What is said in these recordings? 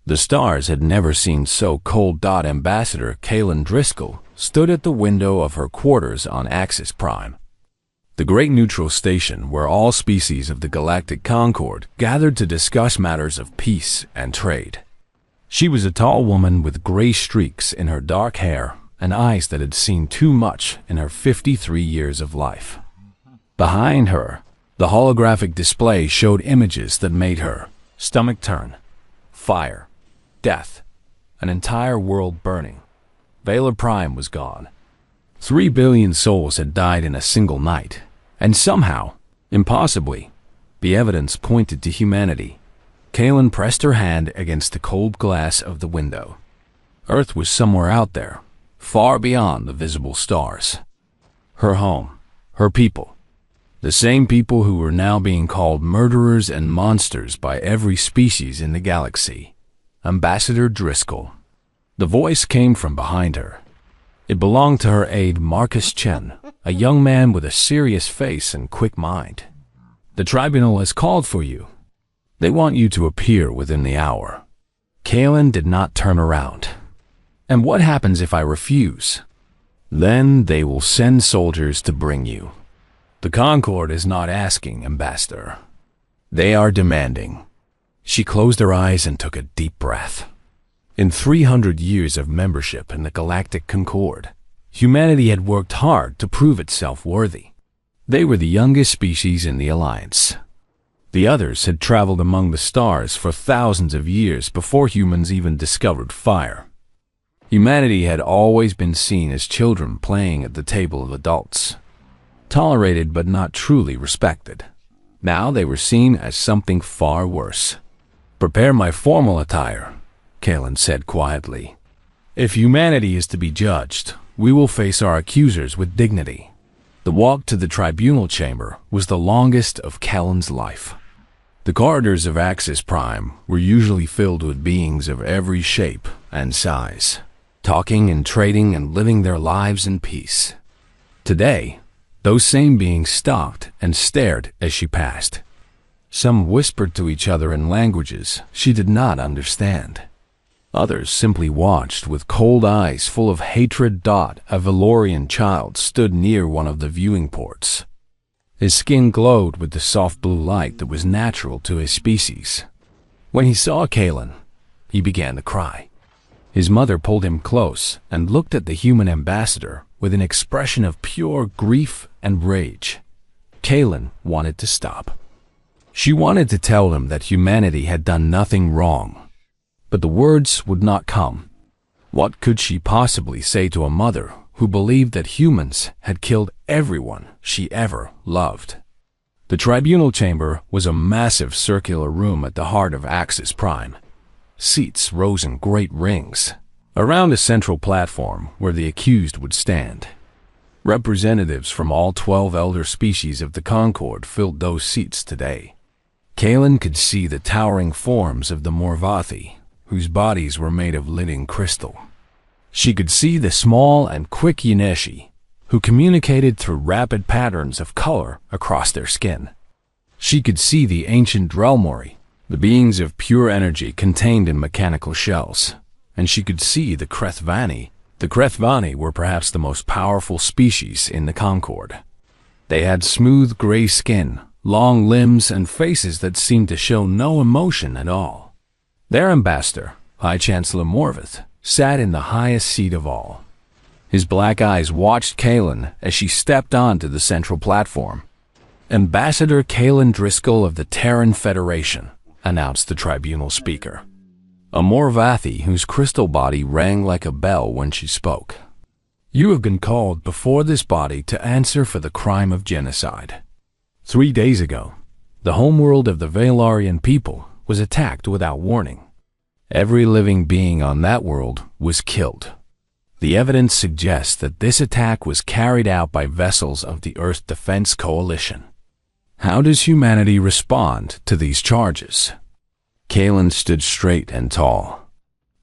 The stars had never seemed so cold. Ambassador Kalen Driscoll stood at the window of her quarters on Axis Prime, the great neutral station where all species of the galactic Concord gathered to discuss matters of peace and trade. She was a tall woman with gray streaks in her dark hair and eyes that had seen too much in her 53 years of life. Behind her, the holographic display showed images that made her stomach turn. Fire, death, an entire world burning. Valor Prime was gone. 3 billion souls had died in a single night, and somehow, impossibly, the evidence pointed to humanity. Kalen pressed her hand against the cold glass of the window. Earth was somewhere out there, far beyond the visible stars. Her home, her people, the same people who were now being called murderers and monsters by every species in the galaxy. Ambassador Driscoll. The voice came from behind her. It belonged to her aide Marcus Chen, a young man with a serious face and quick mind. The tribunal has called for you. They want you to appear within the hour. Kalen did not turn around. And what happens if I refuse? Then they will send soldiers to bring you. The Concord is not asking, Ambassador. They are demanding. She closed her eyes and took a deep breath. In 300 years of membership in the Galactic Concord, humanity had worked hard to prove itself worthy. They were the youngest species in the Alliance. The others had traveled among the stars for thousands of years before humans even discovered fire. Humanity had always been seen as children playing at the table of adults, tolerated but not truly respected. Now they were seen as something far worse. Prepare my formal attire, Kalen said quietly. If humanity is to be judged, we will face our accusers with dignity. The walk to the tribunal chamber was the longest of Kalen's life. The corridors of Axis Prime were usually filled with beings of every shape and size, talking and trading and living their lives in peace. Today, those same beings stopped and stared as she passed. Some whispered to each other in languages she did not understand. Others simply watched with cold eyes full of hatred. A Valorian child stood near one of the viewing ports. His skin glowed with the soft blue light that was natural to his species. When he saw Kalen, he began to cry. His mother pulled him close and looked at the human ambassador with an expression of pure grief and rage. Kalen wanted to stop. She wanted to tell him that humanity had done nothing wrong, but the words would not come. What could she possibly say to a mother who believed that humans had killed everyone she ever loved? The tribunal chamber was a massive circular room at the heart of Axis Prime. Seats rose in great rings around a central platform where the accused would stand. Representatives from all 12 elder species of the Concord filled those seats today. Kalen could see the towering forms of the Morvathi, whose bodies were made of living crystal. She could see the small and quick Yaneshi, who communicated through rapid patterns of color across their skin. She could see the ancient Drelmori, the beings of pure energy contained in mechanical shells, and she could see the Krethvani. The Krethvani were perhaps the most powerful species in the Concord. They had smooth gray skin, long limbs, and faces that seemed to show no emotion at all. Their ambassador, High Chancellor Morvath, sat in the highest seat of all. His black eyes watched Kalen as she stepped onto the central platform. Ambassador Kalen Driscoll of the Terran Federation, announced the tribunal speaker. A Morvathi whose crystal body rang like a bell when she spoke. You have been called before this body to answer for the crime of genocide. 3 days ago, the homeworld of the Valorian people was attacked without warning. Every living being on that world was killed. The evidence suggests that this attack was carried out by vessels of the Earth Defense Coalition. How does humanity respond to these charges? Kalen stood straight and tall.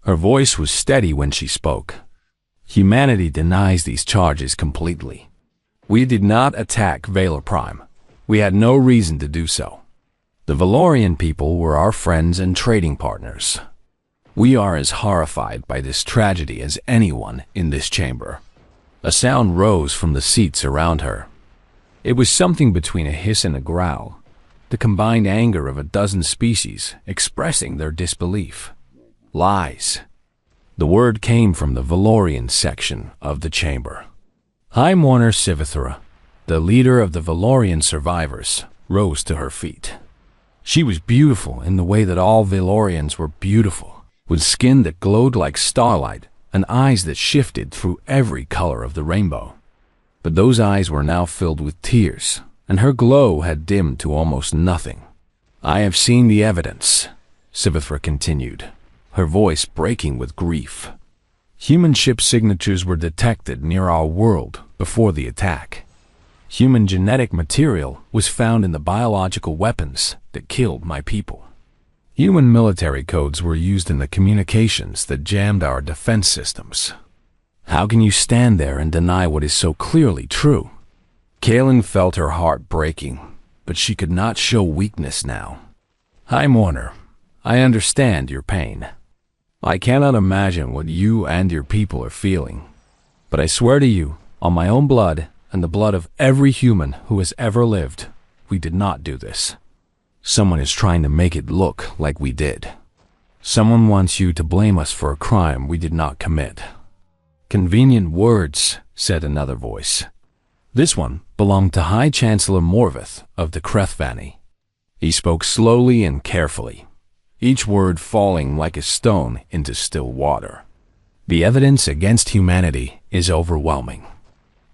Her voice was steady when she spoke. Humanity denies these charges completely. We did not attack Valor Prime. We had no reason to do so. The Valorian people were our friends and trading partners. We are as horrified by this tragedy as anyone in this chamber." A sound rose from the seats around her. It was something between a hiss and a growl, the combined anger of a dozen species expressing their disbelief. Lies. The word came from the Valorian section of the chamber. High Mourner Sivithra, the leader of the Valorian survivors, rose to her feet. She was beautiful in the way that all Valorians were beautiful, with skin that glowed like starlight and eyes that shifted through every color of the rainbow. But those eyes were now filled with tears, and her glow had dimmed to almost nothing. "I have seen the evidence," Sivithra continued, her voice breaking with grief. "Human ship signatures were detected near our world before the attack. Human genetic material was found in the biological weapons that killed my people. Human military codes were used in the communications that jammed our defense systems. How can you stand there and deny what is so clearly true?" Kaelin felt her heart breaking, but she could not show weakness now. "High Mourner, I understand your pain. I cannot imagine what you and your people are feeling. But I swear to you, on my own blood and the blood of every human who has ever lived, we did not do this. Someone is trying to make it look like we did. Someone wants you to blame us for a crime we did not commit." "Convenient words," said another voice. This one belonged to High Chancellor Morvith of the Crethvani. He spoke slowly and carefully, each word falling like a stone into still water. "The evidence against humanity is overwhelming.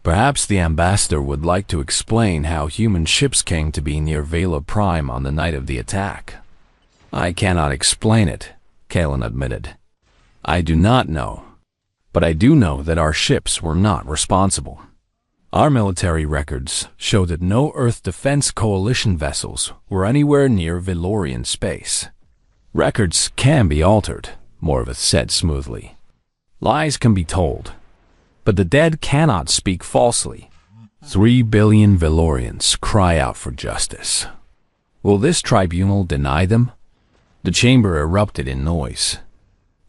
Perhaps the ambassador would like to explain how human ships came to be near Vela Prime on the night of the attack." "I cannot explain it," Kaelin admitted. "I do not know. But I do know that our ships were not responsible. Our military records show that no Earth Defense Coalition vessels were anywhere near Valorian space." "Records can be altered," Morvith said smoothly. "Lies can be told. But the dead cannot speak falsely. 3 billion Valorians cry out for justice. Will this tribunal deny them?" The chamber erupted in noise.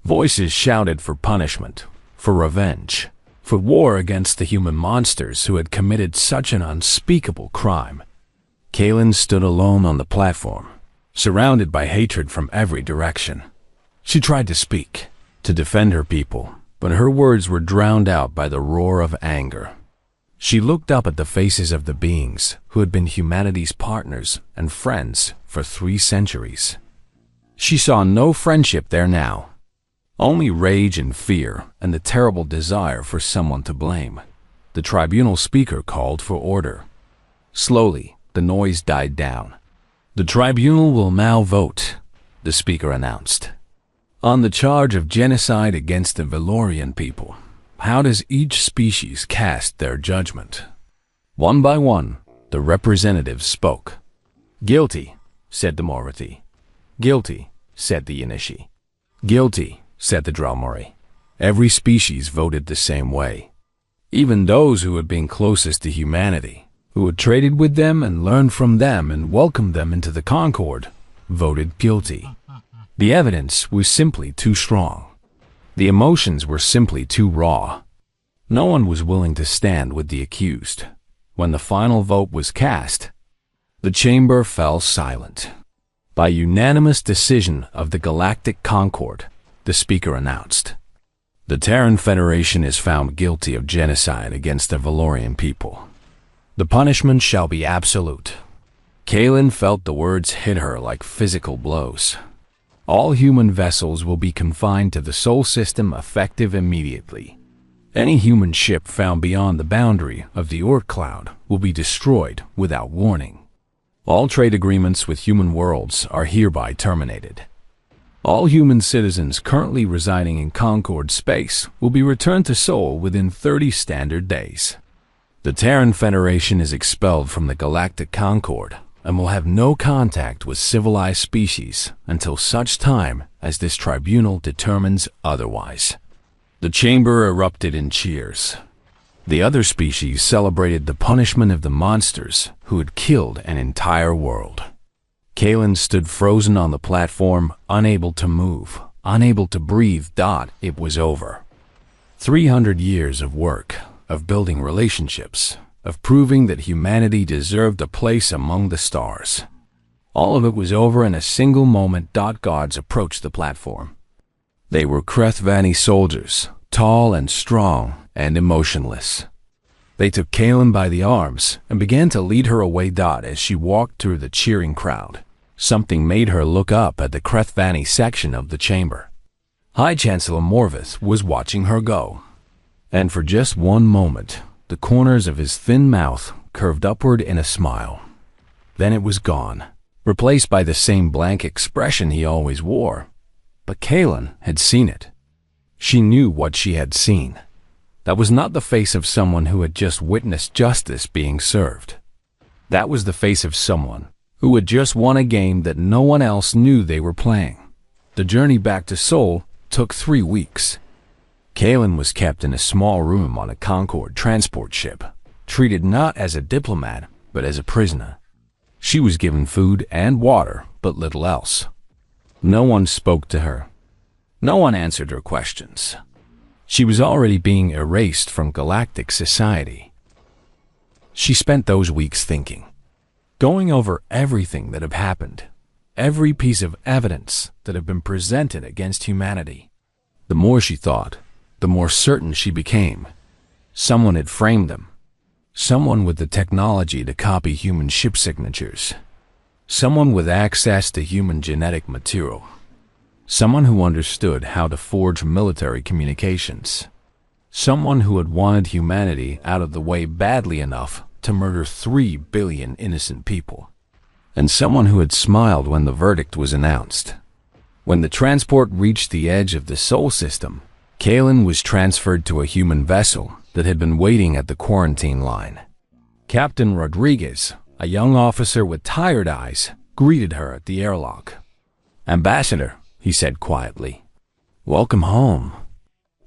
Voices shouted for punishment, for revenge, for war against the human monsters who had committed such an unspeakable crime. Kaelin stood alone on the platform, surrounded by hatred from every direction. She tried to speak, to defend her people, but her words were drowned out by the roar of anger. She looked up at the faces of the beings who had been humanity's partners and friends for 3 centuries. She saw no friendship there now, only rage and fear and the terrible desire for someone to blame. The tribunal speaker called for order. Slowly, the noise died down. "The tribunal will now vote," the speaker announced, "on the charge of genocide against the Valorian people. How does each species cast their judgment?" One by one, the representatives spoke. "Guilty," said the Morathi. "Guilty," said the Yenishi. "Guilty," said the Dralmori. Every species voted the same way. Even those who had been closest to humanity, who had traded with them and learned from them and welcomed them into the Concord, voted guilty. The evidence was simply too strong. The emotions were simply too raw. No one was willing to stand with the accused. When the final vote was cast, the chamber fell silent. "By unanimous decision of the Galactic Concord," the speaker announced, "the Terran Federation is found guilty of genocide against the Valorian people. The punishment shall be absolute." Kaelin felt the words hit her like physical blows. "All human vessels will be confined to the Sol system effective immediately. Any human ship found beyond the boundary of the Oort cloud will be destroyed without warning. All trade agreements with human worlds are hereby terminated. All human citizens currently residing in Concord space will be returned to Sol within 30 standard days. The Terran Federation is expelled from the Galactic Concord and will have no contact with civilized species until such time as this tribunal determines otherwise." The chamber erupted in cheers. The other species celebrated the punishment of the monsters who had killed an entire world. Kaelin stood frozen on the platform, unable to move, unable to breathe. It was over. 300 years of work, of building relationships, of proving that humanity deserved a place among the stars. All of it was over in a single moment. Guards approached the platform. They were Krethvani soldiers, tall and strong and emotionless. They took Kaylin by the arms and began to lead her away. As she walked through the cheering crowd, something made her look up at the Krethvani section of the chamber. High Chancellor Morvis was watching her go. And for just one moment, the corners of his thin mouth curved upward in a smile. Then it was gone, replaced by the same blank expression he always wore. But Kaylin had seen it. She knew what she had seen. That was not the face of someone who had just witnessed justice being served. That was the face of someone who had just won a game that no one else knew they were playing. The journey back to Seoul took 3 weeks. Kaylin was kept in a small room on a Concorde transport ship, treated not as a diplomat, but as a prisoner. She was given food and water, but little else. No one spoke to her. No one answered her questions. She was already being erased from galactic society. She spent those weeks thinking, going over everything that had happened, every piece of evidence that had been presented against humanity. The more she thought, the more certain she became. Someone had framed them. Someone with the technology to copy human ship signatures. Someone with access to human genetic material. Someone who understood how to forge military communications. Someone who had wanted humanity out of the way badly enough to murder 3 billion innocent people. And someone who had smiled when the verdict was announced. When the transport reached the edge of the Sol system, Kaylin was transferred to a human vessel that had been waiting at the quarantine line. Captain Rodriguez, a young officer with tired eyes, greeted her at the airlock. "Ambassador," he said quietly, "welcome home."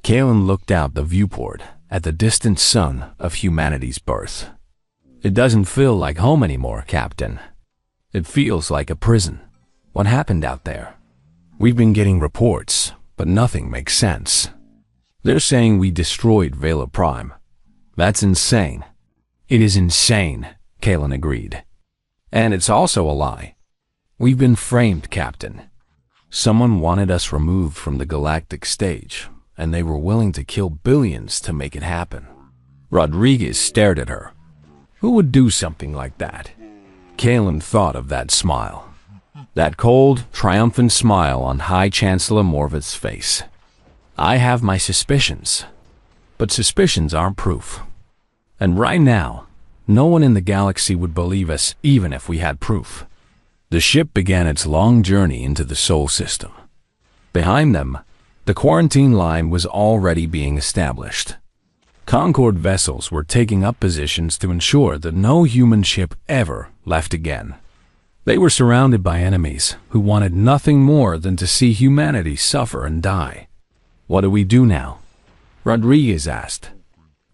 Kaylin looked out the viewport at the distant sun of humanity's birth. "It doesn't feel like home anymore, Captain. It feels like a prison. What happened out there? We've been getting reports, but nothing makes sense. They're saying we destroyed Vela Prime. That's insane." "It is insane," Kaylin agreed. "And it's also a lie. We've been framed, Captain. Someone wanted us removed from the galactic stage, and they were willing to kill billions to make it happen." Rodriguez stared at her. Who would do something like that? Kaylin thought of that smile. That cold, triumphant smile on High Chancellor Morvis's face. "I have my suspicions, but suspicions aren't proof. And right now, no one in the galaxy would believe us even if we had proof." The ship began its long journey into the Sol system. Behind them, the quarantine line was already being established. Concorde vessels were taking up positions to ensure that no human ship ever left again. They were surrounded by enemies who wanted nothing more than to see humanity suffer and die. "What do we do now?" Rodriguez asked.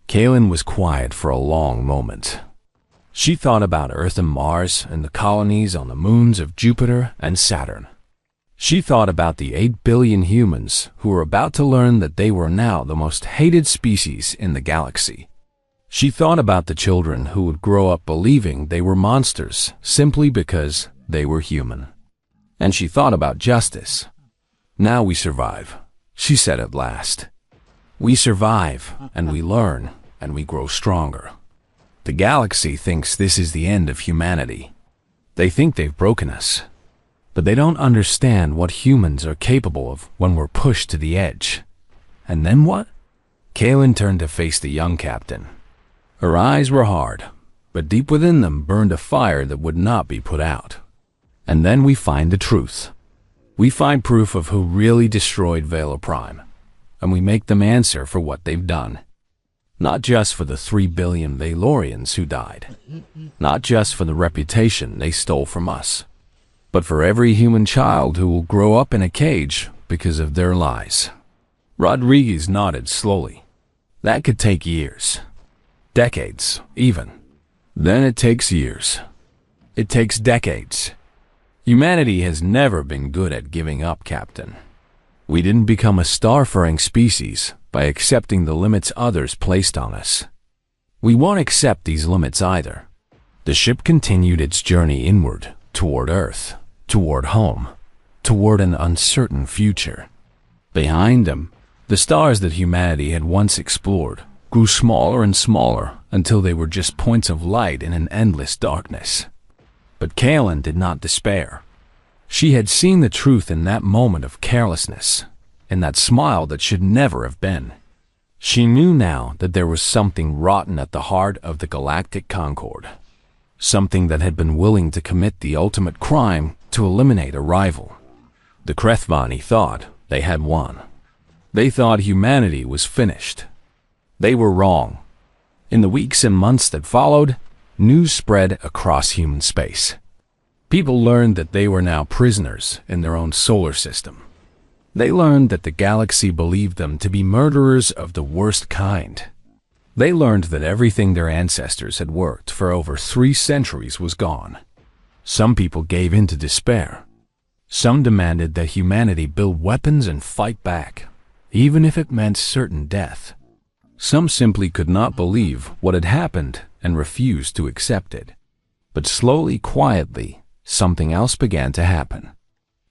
Kaylin was quiet for a long moment. She thought about Earth and Mars and the colonies on the moons of Jupiter and Saturn. She thought about the 8 billion humans who were about to learn that they were now the most hated species in the galaxy. She thought about the children who would grow up believing they were monsters simply because they were human. And she thought about justice. "Now we survive," she said at last. "We survive, and we learn, and we grow stronger. The galaxy thinks this is the end of humanity. They think they've broken us. But they don't understand what humans are capable of when we're pushed to the edge." "And then what?" Kaylin turned to face the young captain. Her eyes were hard, but deep within them burned a fire that would not be put out. "And then we find the truth. We find proof of who really destroyed Vela Prime, and we make them answer for what they've done. Not just for the 3 billion Valorians who died. Not just for the reputation they stole from us. But for every human child who will grow up in a cage because of their lies." Rodriguez nodded slowly. "That could take years. Decades, even. Then it takes years. It takes decades. Humanity has never been good at giving up, Captain. We didn't become a star-faring species by accepting the limits others placed on us. We won't accept these limits either. The ship continued its journey inward, toward Earth, toward home, toward an uncertain future. Behind them, the stars that humanity had once explored grew smaller and smaller until they were just points of light in an endless darkness. But Kaylin did not despair. She had seen the truth in that moment of carelessness, in that smile that should never have been. She knew now that there was something rotten at the heart of the galactic concord, something that had been willing to commit the ultimate crime to eliminate a rival. The Krethvani thought they had won. They thought humanity was finished. They were wrong. In the weeks and months that followed, news spread across human space. People learned that they were now prisoners in their own solar system. They learned that the galaxy believed them to be murderers of the worst kind. They learned that everything their ancestors had worked for over 3 centuries was gone. Some people gave in to despair. Some demanded that humanity build weapons and fight back, even if it meant certain death. Some simply could not believe what had happened and refused to accept it. But slowly, quietly, something else began to happen.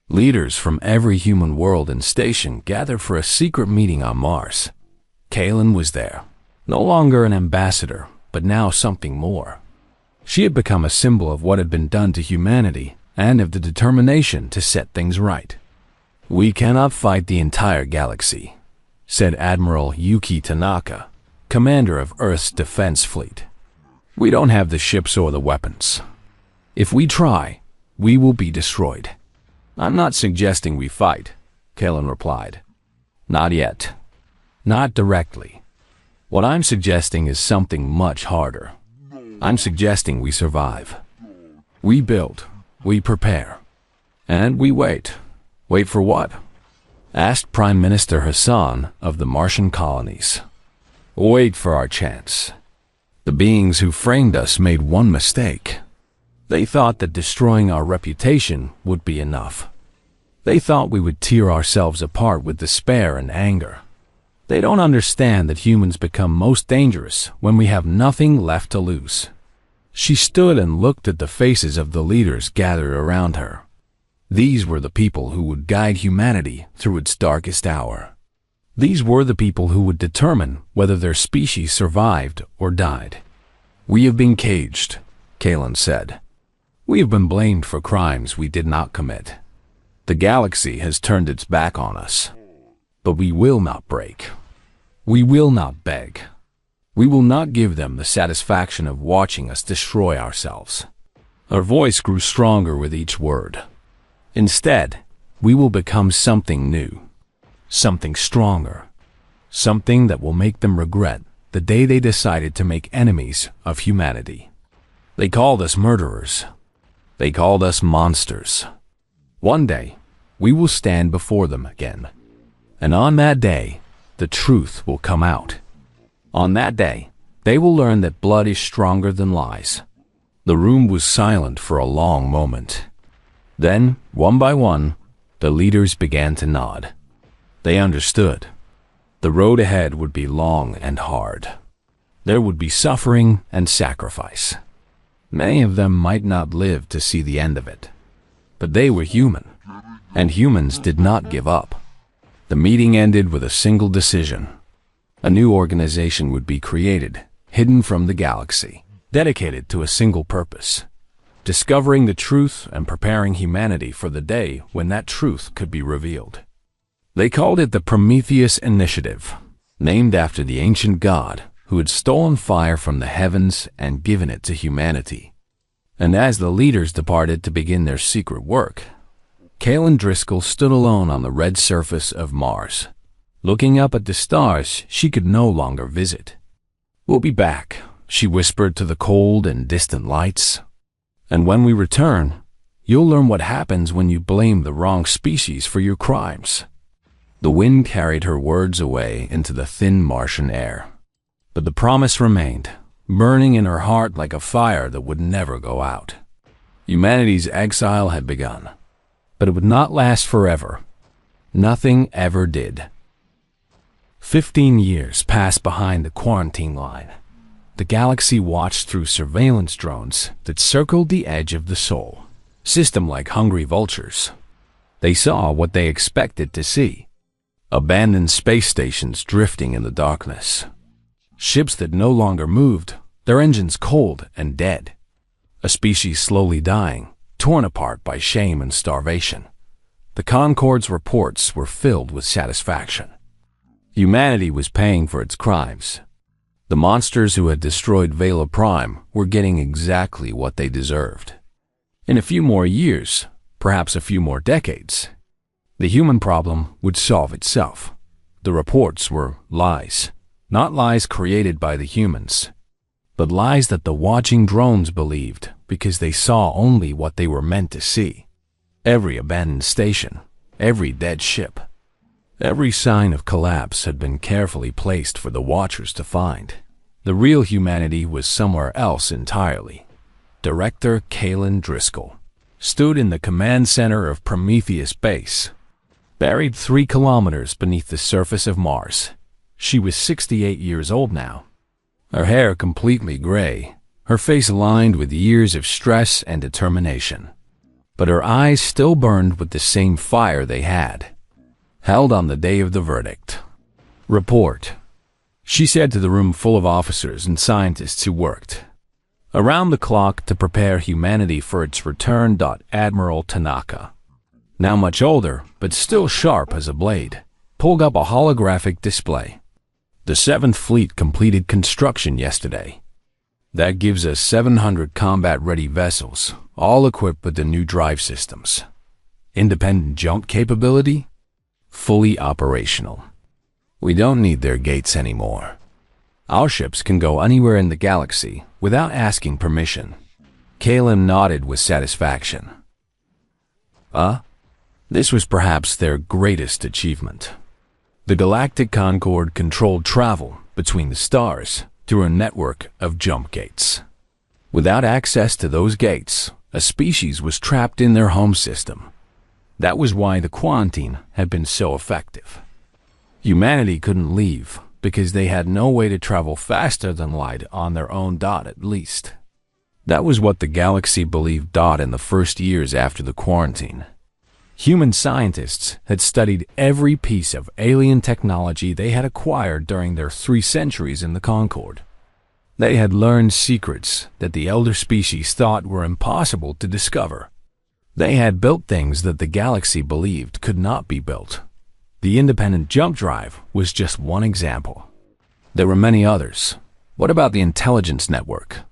Leaders from every human world and station gathered for a secret meeting on Mars. Kaylin was there, no longer an ambassador, but now something more. She had become a symbol of what had been done to humanity and of the determination to set things right. "We cannot fight the entire galaxy," said Admiral Yuki Tanaka, commander of Earth's defense fleet. "We don't have the ships or the weapons. If we try, we will be destroyed." "I'm not suggesting we fight," Kaylin replied. "Not yet. Not directly. What I'm suggesting is something much harder. I'm suggesting we survive. We build, we prepare, and we wait." "Wait for what?" asked Prime Minister Hassan of the Martian colonies. "Wait for our chance. The beings who framed us made one mistake. They thought that destroying our reputation would be enough. They thought we would tear ourselves apart with despair and anger. They don't understand that humans become most dangerous when we have nothing left to lose." She stood and looked at the faces of the leaders gathered around her. These were the people who would guide humanity through its darkest hour. These were the people who would determine whether their species survived or died. "We have been caged," Kaylin said. "We have been blamed for crimes we did not commit. The galaxy has turned its back on us. But we will not break. We will not beg. We will not give them the satisfaction of watching us destroy ourselves." Her voice grew stronger with each word. "Instead, we will become something new, something stronger, something that will make them regret the day they decided to make enemies of humanity. They called us murderers. They called us monsters. One day, we will stand before them again. And on that day, the truth will come out. On that day, they will learn that blood is stronger than lies." The room was silent for a long moment. Then, one by one, the leaders began to nod. They understood. The road ahead would be long and hard. There would be suffering and sacrifice. Many of them might not live to see the end of it. But they were human, and humans did not give up. The meeting ended with a single decision. A new organization would be created, hidden from the galaxy, dedicated to a single purpose: discovering the truth and preparing humanity for the day when that truth could be revealed. They called it the Prometheus Initiative, named after the ancient god who had stolen fire from the heavens and given it to humanity. And as the leaders departed to begin their secret work, Kaylin Driscoll stood alone on the red surface of Mars, looking up at the stars she could no longer visit. "We'll be back," she whispered to the cold and distant lights. "And when we return, you'll learn what happens when you blame the wrong species for your crimes." The wind carried her words away into the thin Martian air. But the promise remained, burning in her heart like a fire that would never go out. Humanity's exile had begun, but it would not last forever. Nothing ever did. 15 years passed behind the quarantine line. The galaxy watched through surveillance drones that circled the edge of the Sol, system like hungry vultures. They saw what they expected to see. Abandoned space stations drifting in the darkness. Ships that no longer moved, their engines cold and dead. A species slowly dying, torn apart by shame and starvation. The Concorde's reports were filled with satisfaction. Humanity was paying for its crimes. The monsters who had destroyed Vela Prime were getting exactly what they deserved. In a few more years, perhaps a few more decades, the human problem would solve itself. The reports were lies, not lies created by the humans, but lies that the watching drones believed because they saw only what they were meant to see. Every abandoned station, every dead ship, every sign of collapse had been carefully placed for the watchers to find. The real humanity was somewhere else entirely. Director Kaylin Driscoll stood in the command center of Prometheus Base, buried 3 kilometers beneath the surface of Mars. She was 68 years old now, her hair completely gray, her face lined with years of stress and determination. But her eyes still burned with the same fire they had held on the day of the verdict. "Report," she said to the room full of officers and scientists who worked around the clock to prepare humanity for its return. Admiral Tanaka, now much older but still sharp as a blade, pulled up a holographic display. "The 7th Fleet completed construction yesterday. That gives us 700 combat-ready vessels, all equipped with the new drive systems. Independent jump capability? Fully operational. We don't need their gates anymore. Our ships can go anywhere in the galaxy without asking permission." Kaylin nodded with satisfaction. This was perhaps their greatest achievement. The Galactic Concorde controlled travel between the stars through a network of jump gates. Without access to those gates, a species was trapped in their home system. That was why the quarantine had been so effective. Humanity couldn't leave because they had no way to travel faster than light on their own. At least that was what the galaxy believed. In the first years after the quarantine, human scientists had studied every piece of alien technology they had acquired during their 3 centuries in the Concorde. They had learned secrets that the elder species thought were impossible to discover. They had built things that the galaxy believed could not be built. The independent jump drive was just one example. There were many others. "What about the intelligence network?"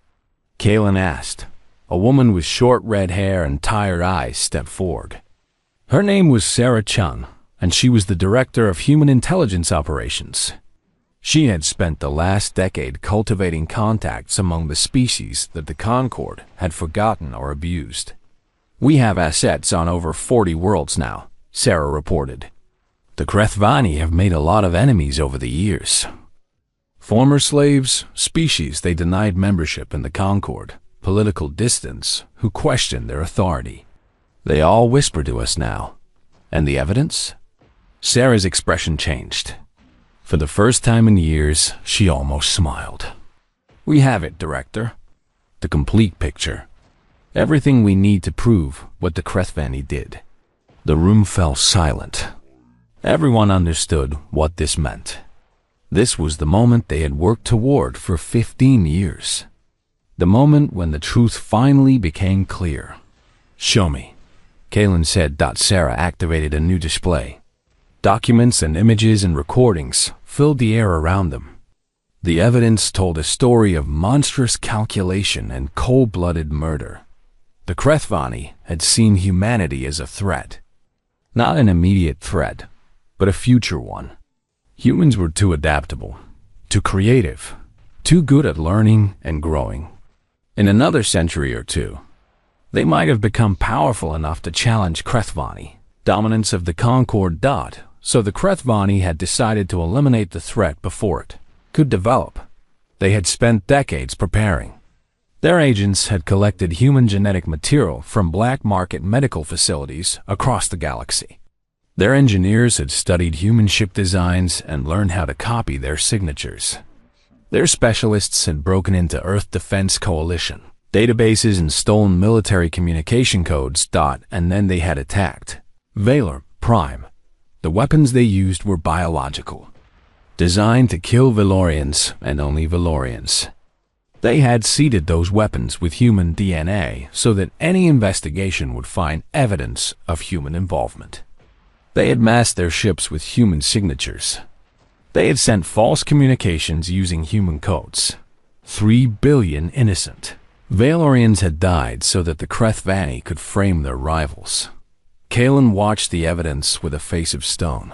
Kaylin asked. A woman with short red hair and tired eyes stepped forward. Her name was Sarah Chun, and she was the director of human intelligence operations. She had spent the last decade cultivating contacts among the species that the Concorde had forgotten or abused. "We have assets on over 40 worlds now," Sarah reported. "The Krethvani have made a lot of enemies over the years. Former slaves, species they denied membership in the Concorde, political dissidents who questioned their authority. They all whisper to us now. And the evidence?" Sarah's expression changed. For the first time in years, she almost smiled. "We have it, Director. The complete picture. Everything we need to prove what the Krethvani did." The room fell silent. Everyone understood what this meant. This was the moment they had worked toward for 15 years. The moment when the truth finally became clear. "Show me," Kaylin said. Sarah activated a new display. Documents and images and recordings filled the air around them. The evidence told a story of monstrous calculation and cold-blooded murder. The Krethvani had seen humanity as a threat. Not an immediate threat, but a future one. Humans were too adaptable, too creative, too good at learning and growing. In another century or two, they might have become powerful enough to challenge Krethvani dominance of the Concorde. So the Krethvani had decided to eliminate the threat before it could develop. They had spent decades preparing. Their agents had collected human genetic material from black market medical facilities across the galaxy. Their engineers had studied human ship designs and learned how to copy their signatures. Their specialists had broken into Earth Defense Coalition databases and stolen military communication codes. And then they had attacked Valor Prime. The weapons they used were biological, designed to kill Valorians and only Valorians. They had seeded those weapons with human DNA so that any investigation would find evidence of human involvement. They had masked their ships with human signatures. They had sent false communications using human codes. 3 billion innocent Valorians had died so that the Krethvani could frame their rivals. Kaelin watched the evidence with a face of stone.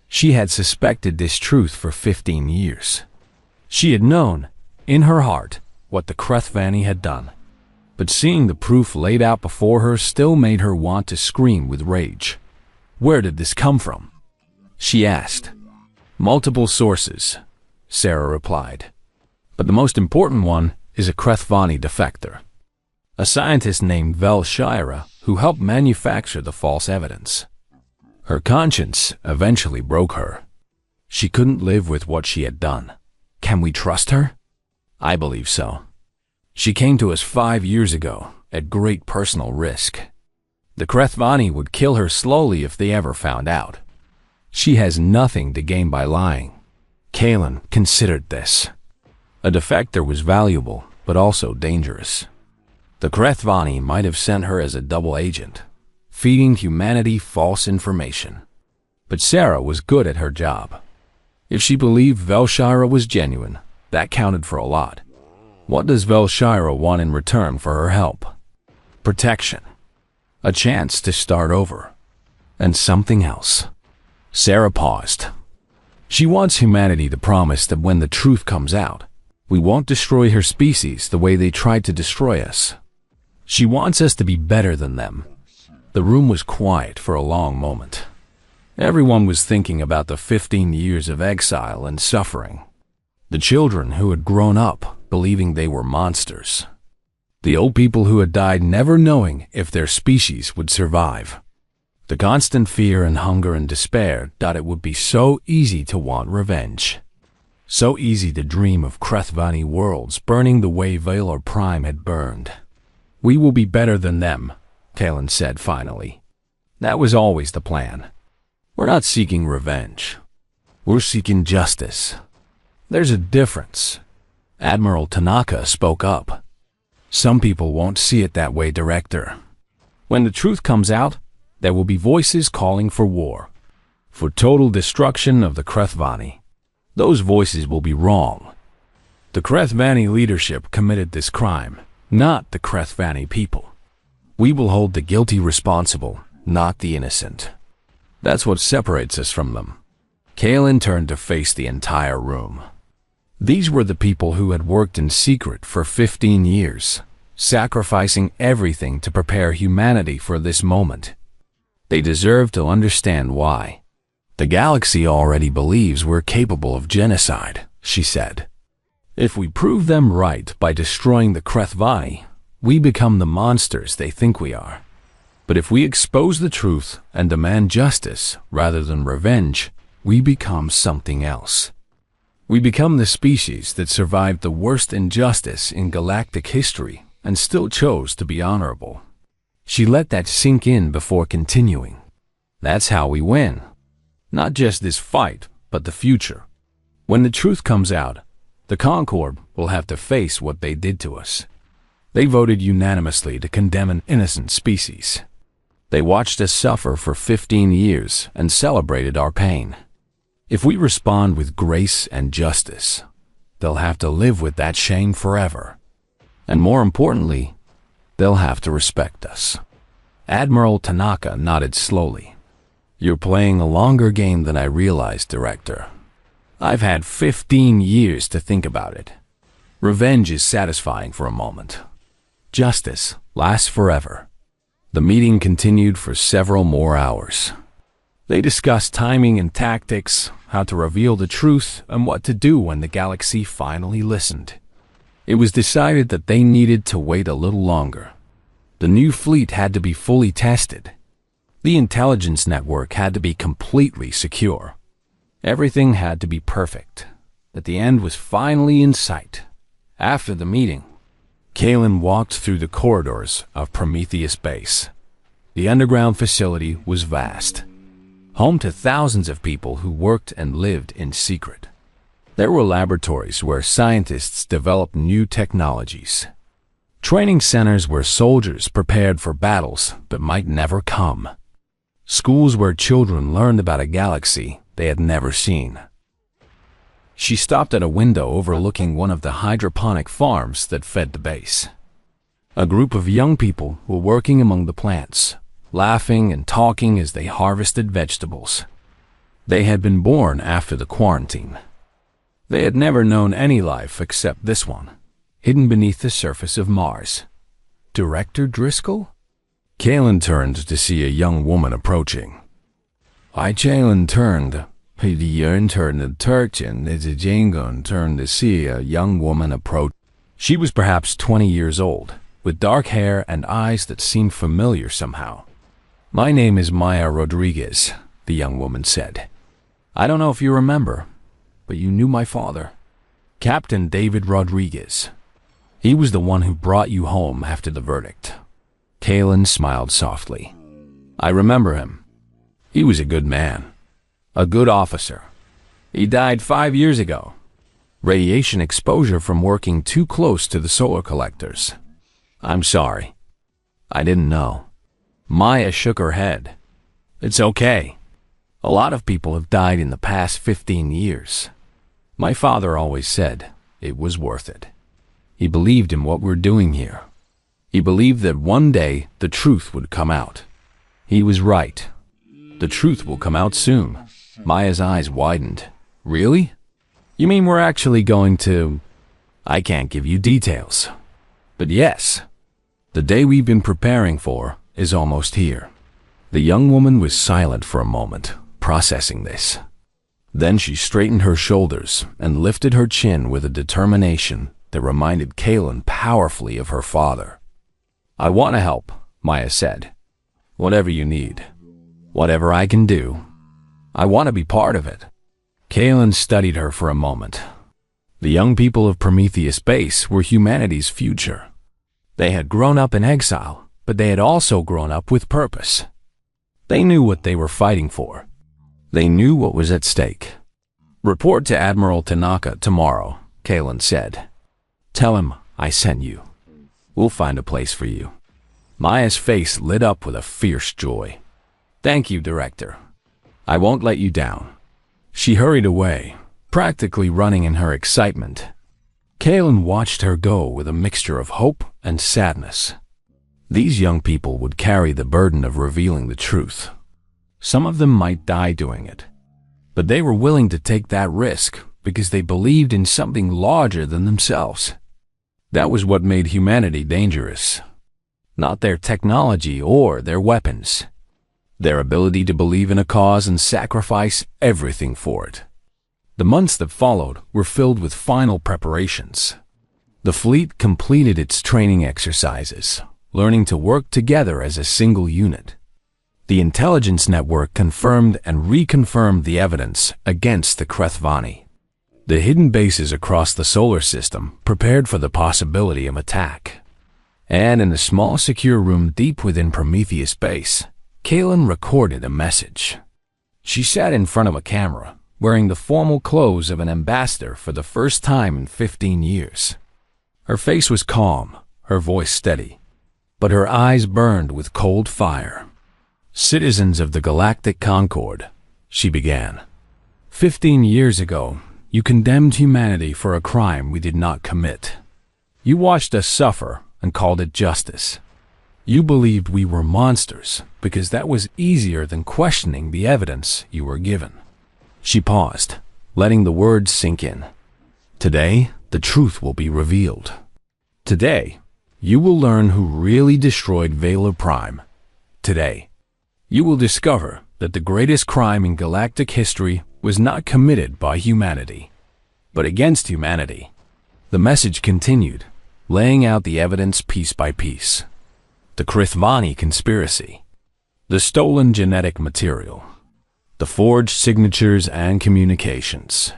She had suspected this truth for 15 years. She had known, in her heart, what the Krethvani had done. But seeing the proof laid out before her still made her want to scream with rage. Where did this come from? She asked. Multiple sources, Sarah replied. But the most important one is a Krethvani defector, a scientist named Velshira who helped manufacture the false evidence. Her conscience eventually broke her. She couldn't live with what she had done. Can we trust her? I believe so. She came to us 5 years ago, at great personal risk. The Krethvani would kill her slowly if they ever found out. She has nothing to gain by lying. Kaelin considered this. A defector was valuable, but also dangerous. The Krethvani might have sent her as a double agent, feeding humanity false information. But Sarah was good at her job. If she believed Velshira was genuine, that counted for a lot. What does Velshira want in return for her help? Protection. A chance to start over. And something else. Sarah paused. She wants humanity to promise that when the truth comes out, we won't destroy her species the way they tried to destroy us. She wants us to be better than them. The room was quiet for a long moment. Everyone was thinking about the 15 years of exile and suffering. The children who had grown up believing they were monsters. The old people who had died never knowing if their species would survive. The constant fear and hunger and despair that it would be so easy to want revenge. So easy to dream of Krethvani worlds burning the way Valor Prime had burned. We will be better than them, Kaelin said finally. That was always the plan. We're not seeking revenge. We're seeking justice. There's a difference. Admiral Tanaka spoke up. Some people won't see it that way, Director. When the truth comes out, there will be voices calling for war, for total destruction of the Krethvani. Those voices will be wrong. The Krethvani leadership committed this crime, not the Krethvani people. We will hold the guilty responsible, not the innocent. That's what separates us from them. Kaelin turned to face the entire room. These were the people who had worked in secret for 15 years, sacrificing everything to prepare humanity for this moment. They deserve to understand why. The galaxy already believes we're capable of genocide, she said. If we prove them right by destroying the Krethvani, we become the monsters they think we are. But if we expose the truth and demand justice rather than revenge, we become something else. We become the species that survived the worst injustice in galactic history and still chose to be honorable. She let that sink in before continuing. That's how we win. Not just this fight, but the future. When the truth comes out, the Concord will have to face what they did to us. They voted unanimously to condemn an innocent species. They watched us suffer for 15 years and celebrated our pain. If we respond with grace and justice, they'll have to live with that shame forever. And more importantly, they'll have to respect us. Admiral Tanaka nodded slowly. You're playing a longer game than I realized, Director. I've had 15 years to think about it. Revenge is satisfying for a moment. Justice lasts forever. The meeting continued for several more hours. They discussed timing and tactics, how to reveal the truth, and what to do when the galaxy finally listened. It was decided that they needed to wait a little longer. The new fleet had to be fully tested. The intelligence network had to be completely secure. Everything had to be perfect. But the end was finally in sight. After the meeting, Kalen walked through the corridors of Prometheus Base. The underground facility was vast, home to thousands of people who worked and lived in secret. There were laboratories where scientists developed new technologies, training centers where soldiers prepared for battles that might never come, schools where children learned about a galaxy they had never seen. She stopped at a window overlooking one of the hydroponic farms that fed the base. A group of young people were working among the plants, laughing and talking as they harvested vegetables. They had been born after the quarantine. They had never known any life except this one, hidden beneath the surface of Mars. Director Driscoll? Kalen turned to see a young woman approaching. Kalen turned. The intern turned as a Jangon turned to see a young woman approach. She was perhaps 20 years old, with dark hair and eyes that seemed familiar somehow. My name is Maya Rodriguez, the young woman said. I don't know if you remember, but you knew my father, Captain David Rodriguez. He was the one who brought you home after the verdict. Kalen smiled softly. I remember him. He was a good man. A good officer. He died 5 years ago. Radiation exposure from working too close to the solar collectors. I'm sorry. I didn't know. Maya shook her head. It's okay. A lot of people have died in the past 15 years. My father always said it was worth it. He believed in what we're doing here. He believed that one day the truth would come out. He was right. The truth will come out soon. Maya's eyes widened. Really? You mean we're actually going to... I can't give you details. But yes, the day we've been preparing for is almost here. The young woman was silent for a moment, processing this. Then she straightened her shoulders and lifted her chin with a determination that reminded Kalen powerfully of her father. I want to help, Maya said. Whatever you need. Whatever I can do. I want to be part of it. Kalen studied her for a moment. The young people of Prometheus Base were humanity's future. They had grown up in exile, but they had also grown up with purpose. They knew what they were fighting for. They knew what was at stake. Report to Admiral Tanaka tomorrow, Kalen said. Tell him I sent you. We'll find a place for you. Maya's face lit up with a fierce joy. Thank you, Director. I won't let you down. She hurried away, practically running in her excitement. Kalen watched her go with a mixture of hope and sadness. These young people would carry the burden of revealing the truth. Some of them might die doing it, but they were willing to take that risk because they believed in something larger than themselves. That was what made humanity dangerous. Not their technology or their weapons. Their ability to believe in a cause and sacrifice everything for it. The months that followed were filled with final preparations. The fleet completed its training exercises, learning to work together as a single unit. The intelligence network confirmed and reconfirmed the evidence against the Krethvani. The hidden bases across the solar system prepared for the possibility of attack. And in a small secure room deep within Prometheus Base, Kalen recorded a message. She sat in front of a camera, wearing the formal clothes of an ambassador for the first time in 15 years. Her face was calm, her voice steady, but her eyes burned with cold fire. Citizens of the Galactic Concord, she began. 15 years ago, you condemned humanity for a crime we did not commit. You watched us suffer and called it justice. You believed we were monsters because that was easier than questioning the evidence you were given. She paused, letting the words sink in. Today, the truth will be revealed. Today, you will learn who really destroyed Valor Prime. Today, you will discover that the greatest crime in galactic history was not committed by humanity, but against humanity. The message continued, laying out the evidence piece by piece. The Krithvani conspiracy. The stolen genetic material, the forged signatures and communications.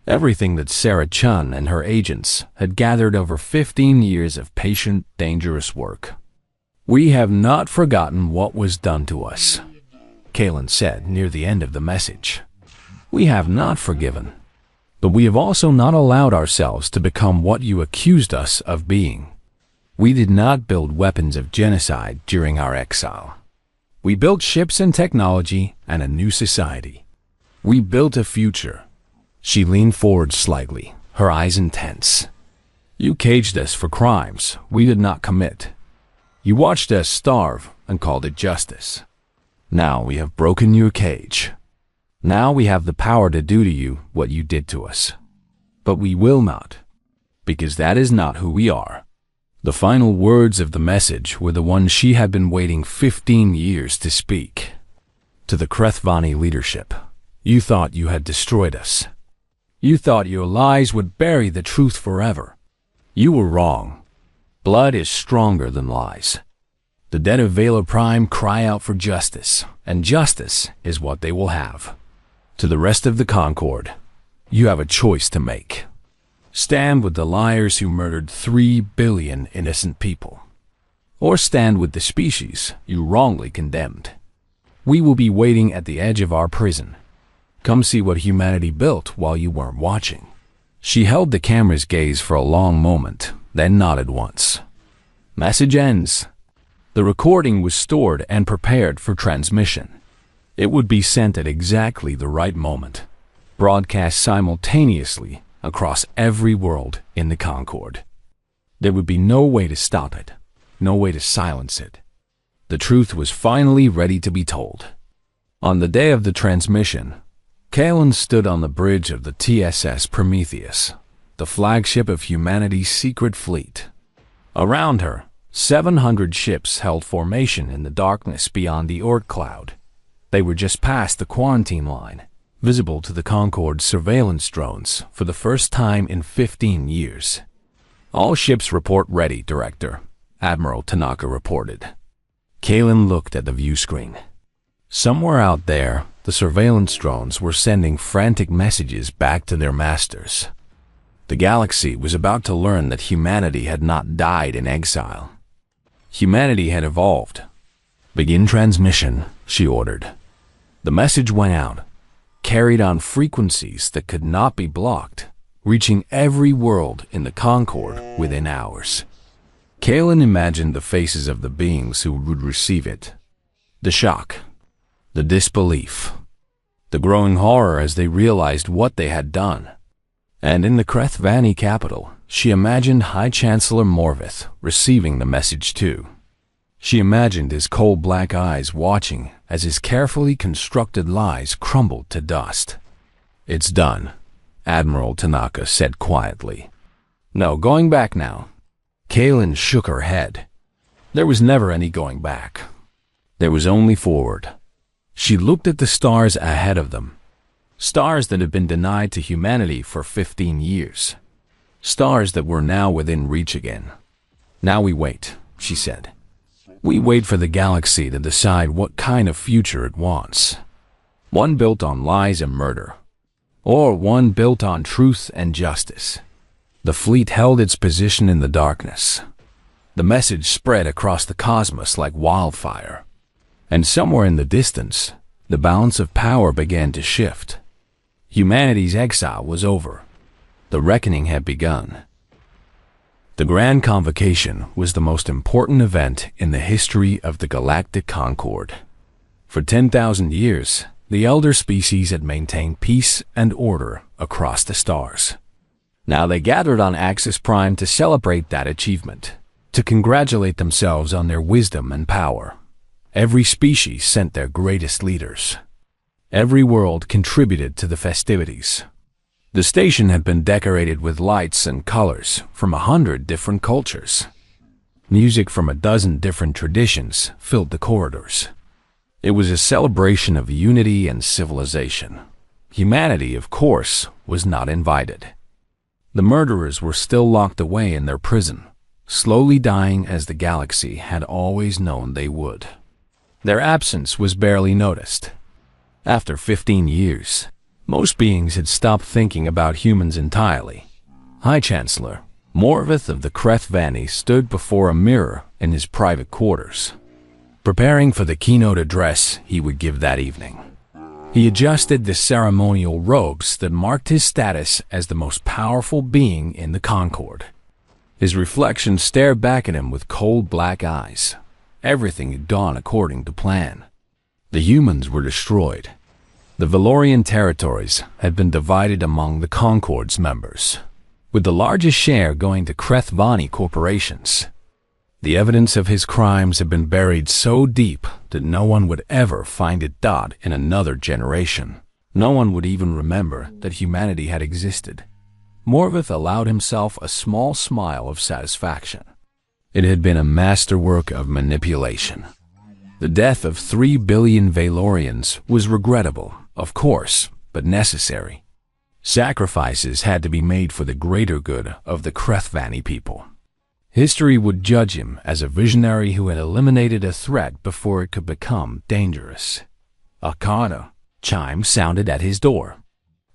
Everything that Sarah Chun and her agents had gathered over 15 years of patient, dangerous work. We have not forgotten what was done to us, Kalen said near the end of the message. We have not forgiven, but we have also not allowed ourselves to become what you accused us of being. We did not build weapons of genocide during our exile. We built ships and technology and a new society. We built a future. She leaned forward slightly, her eyes intense. You caged us for crimes we did not commit. You watched us starve and called it justice. Now we have broken your cage. Now we have the power to do to you what you did to us. But we will not, because that is not who we are. The final words of the message were the ones she had been waiting 15 years to speak. To the Krethvani leadership, you thought you had destroyed us. You thought your lies would bury the truth forever. You were wrong. Blood is stronger than lies. The dead of Vela Prime cry out for justice, and justice is what they will have. To the rest of the Concord, you have a choice to make. Stand with the liars who murdered 3 billion innocent people, or stand with the species you wrongly condemned. We will be waiting at the edge of our prison. Come see what humanity built while you weren't watching. She held the camera's gaze for a long moment, then nodded once. Message ends. The recording was stored and prepared for transmission. It would be sent at exactly the right moment, broadcast simultaneously across every world in the Concord. There would be no way to stop it, no way to silence it. The truth was finally ready to be told. On the day of the transmission, Kalen stood on the bridge of the TSS Prometheus, the flagship of humanity's secret fleet. Around her, 700 ships held formation in the darkness beyond the Oort cloud. They were just past the quarantine line, visible to the Concord's surveillance drones for the first time in 15 years. All ships report ready, Director, Admiral Tanaka reported. Kalen looked at the view screen. Somewhere out there, the surveillance drones were sending frantic messages back to their masters. The galaxy was about to learn that humanity had not died in exile. Humanity had evolved. Begin transmission, she ordered. The message went out, carried on frequencies that could not be blocked, reaching every world in the Concord within hours. Kalen imagined the faces of the beings who would receive it. The shock, the disbelief, the growing horror as they realized what they had done. And in the Krethvani capital, she imagined High Chancellor Morvith receiving the message too. She imagined his cold black eyes watching as his carefully constructed lies crumbled to dust. It's done, Admiral Tanaka said quietly. No going back now. Kalen shook her head. There was never any going back. There was only forward. She looked at the stars ahead of them. Stars that had been denied to humanity for 15 years. Stars that were now within reach again. Now we wait, she said. We wait for the galaxy to decide what kind of future it wants. One built on lies and murder, or one built on truth and justice. The fleet held its position in the darkness. The message spread across the cosmos like wildfire. And somewhere in the distance, the balance of power began to shift. Humanity's exile was over. The reckoning had begun. The Grand Convocation was the most important event in the history of the Galactic Concord. For 10,000 years, the elder species had maintained peace and order across the stars. Now they gathered on Axis Prime to celebrate that achievement, to congratulate themselves on their wisdom and power. Every species sent their greatest leaders. Every world contributed to the festivities. The station had been decorated with lights and colors from 100 different cultures. Music from 12 different traditions filled the corridors. It was a celebration of unity and civilization. Humanity, of course, was not invited. The murderers were still locked away in their prison, slowly dying as the galaxy had always known they would. Their absence was barely noticed. After 15 years, most beings had stopped thinking about humans entirely. High Chancellor Morvith of the Krethvani stood before a mirror in his private quarters, preparing for the keynote address he would give that evening. He adjusted the ceremonial robes that marked his status as the most powerful being in the Concord. His reflection stared back at him with cold black eyes. Everything had gone according to plan. The humans were destroyed. The Valorian territories had been divided among the Concord's members, with the largest share going to Krethvani corporations. The evidence of his crimes had been buried so deep that no one would ever find it in another generation. No one would even remember that humanity had existed. Morvith allowed himself a small smile of satisfaction. It had been a masterwork of manipulation. The death of 3 billion Valorians was regrettable, of course, but necessary. Sacrifices had to be made for the greater good of the Krethvani people. History would judge him as a visionary who had eliminated a threat before it could become dangerous. A chime sounded at his door.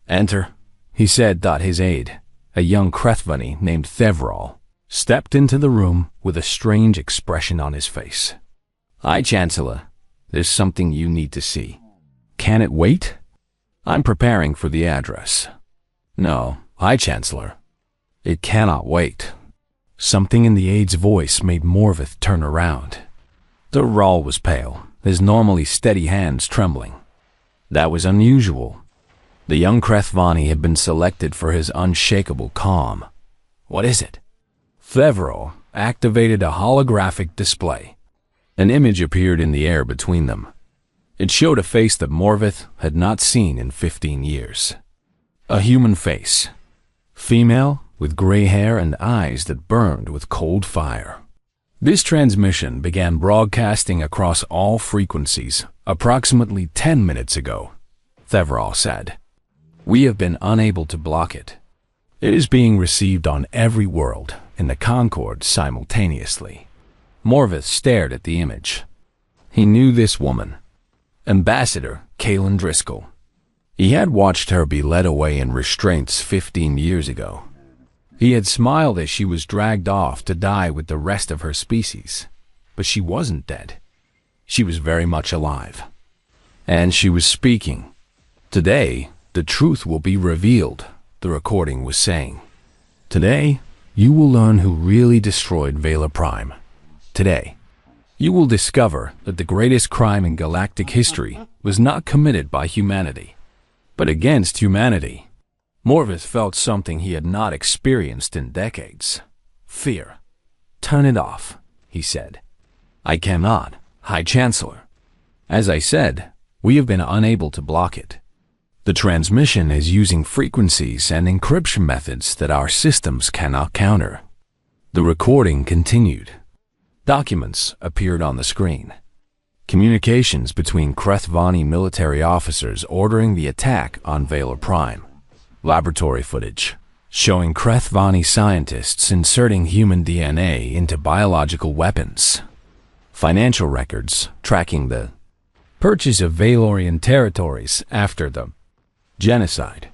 "Enter," he said. His aide, a young Krethvani named Thevrol, stepped into the room with a strange expression on his face. "High Chancellor, there's something you need to see." "Can it wait?" "I'm preparing for the address." "No, High Chancellor, it cannot wait." Something in the aide's voice made Morvith turn around. Thevrol was pale, his normally steady hands trembling. That was unusual. The young Krethvani had been selected for his unshakable calm. "What is it?" Thevrol activated a holographic display. An image appeared in the air between them. It showed a face that Morvith had not seen in 15 years. A human face. Female, with gray hair and eyes that burned with cold fire. This transmission began broadcasting across all frequencies approximately 10 minutes ago, Thevrol said. "We have been unable to block it. It is being received on every world in the Concord simultaneously." Morvith stared at the image. He knew this woman, Ambassador Kaylin Driscoll. He had watched her be led away in restraints 15 years ago. He had smiled as she was dragged off to die with the rest of her species. But she wasn't dead. She was very much alive. And she was speaking. "Today, the truth will be revealed," the recording was saying. "Today, you will learn who really destroyed Vela Prime. Today, you will discover that the greatest crime in galactic history was not committed by humanity, but against humanity." Morvith felt something he had not experienced in decades. Fear. "Turn it off," he said. "I cannot, High Chancellor. As I said, we have been unable to block it. The transmission is using frequencies and encryption methods that our systems cannot counter." The recording continued. Documents appeared on the screen. Communications between Krethvani military officers ordering the attack on Vela Prime. Laboratory footage showing Krethvani scientists inserting human DNA into biological weapons. Financial records tracking the purchase of Valorian territories after the genocide.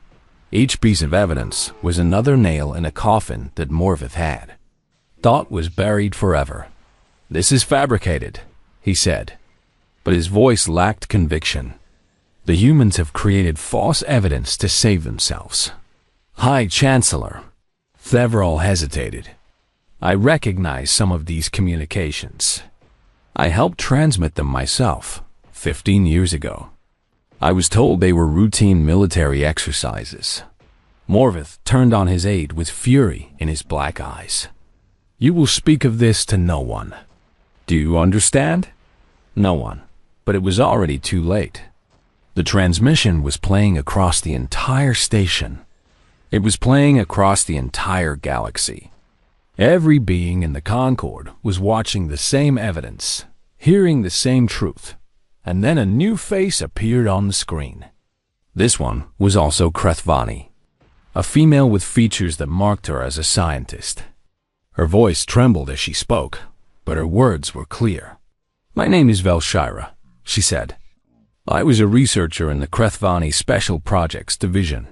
Each piece of evidence was another nail in a coffin that Morvith had. Thought was buried forever. "This is fabricated," he said, but his voice lacked conviction. "The humans have created false evidence to save themselves." "High Chancellor," Thevrol hesitated. "I recognize some of these communications. I helped transmit them myself 15 years ago. I was told they were routine military exercises." Morvith turned on his aide with fury in his black eyes. "You will speak of this to no one. Do you understand?" "No one." But it was already too late. The transmission was playing across the entire station. It was playing across the entire galaxy. Every being in the Concord was watching the same evidence, hearing the same truth, and then a new face appeared on the screen. This one was also Krethvani, a female with features that marked her as a scientist. Her voice trembled as she spoke, but her words were clear. "My name is Velshira. she said. I was a researcher in the Krethvani Special Projects Division.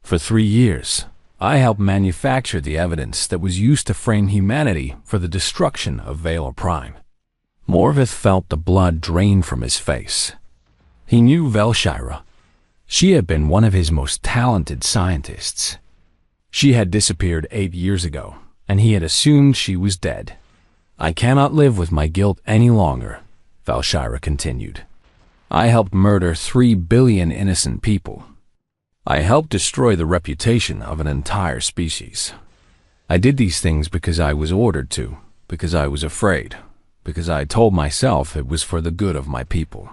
For 3 years, I helped manufacture the evidence that was used to frame humanity for the destruction of Valor Prime. Morvith felt the blood drain from his face. He knew Velshira. She had been one of his most talented scientists. She had disappeared 8 years ago, and he had assumed she was dead. I cannot live with my guilt any longer, Velshira continued. I helped murder 3 billion innocent people. I helped destroy the reputation of an entire species. I did these things because I was ordered to, because I was afraid, because I told myself it was for the good of my people.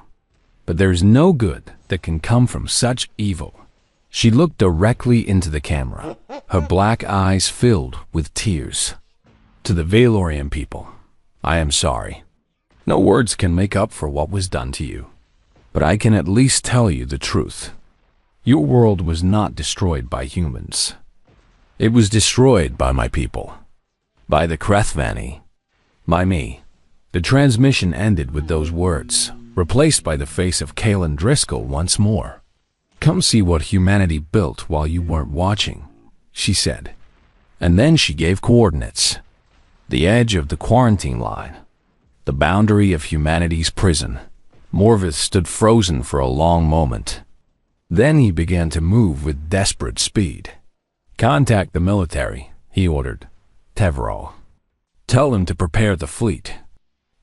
But there's no good that can come from such evil. She looked directly into the camera, her black eyes filled with tears. To the Valorian people, I am sorry. No words can make up for what was done to you. But I can at least tell you the truth. Your world was not destroyed by humans. It was destroyed by my people. By the Krethvani. By me. The transmission ended with those words, replaced by the face of Kaelin Driscoll once more. Come see what humanity built while you weren't watching, she said. And then she gave coordinates. The edge of the quarantine line. The boundary of humanity's prison. Morvith stood frozen for a long moment. Then he began to move with desperate speed. Contact the military, he ordered. Teverall. Tell them to prepare the fleet.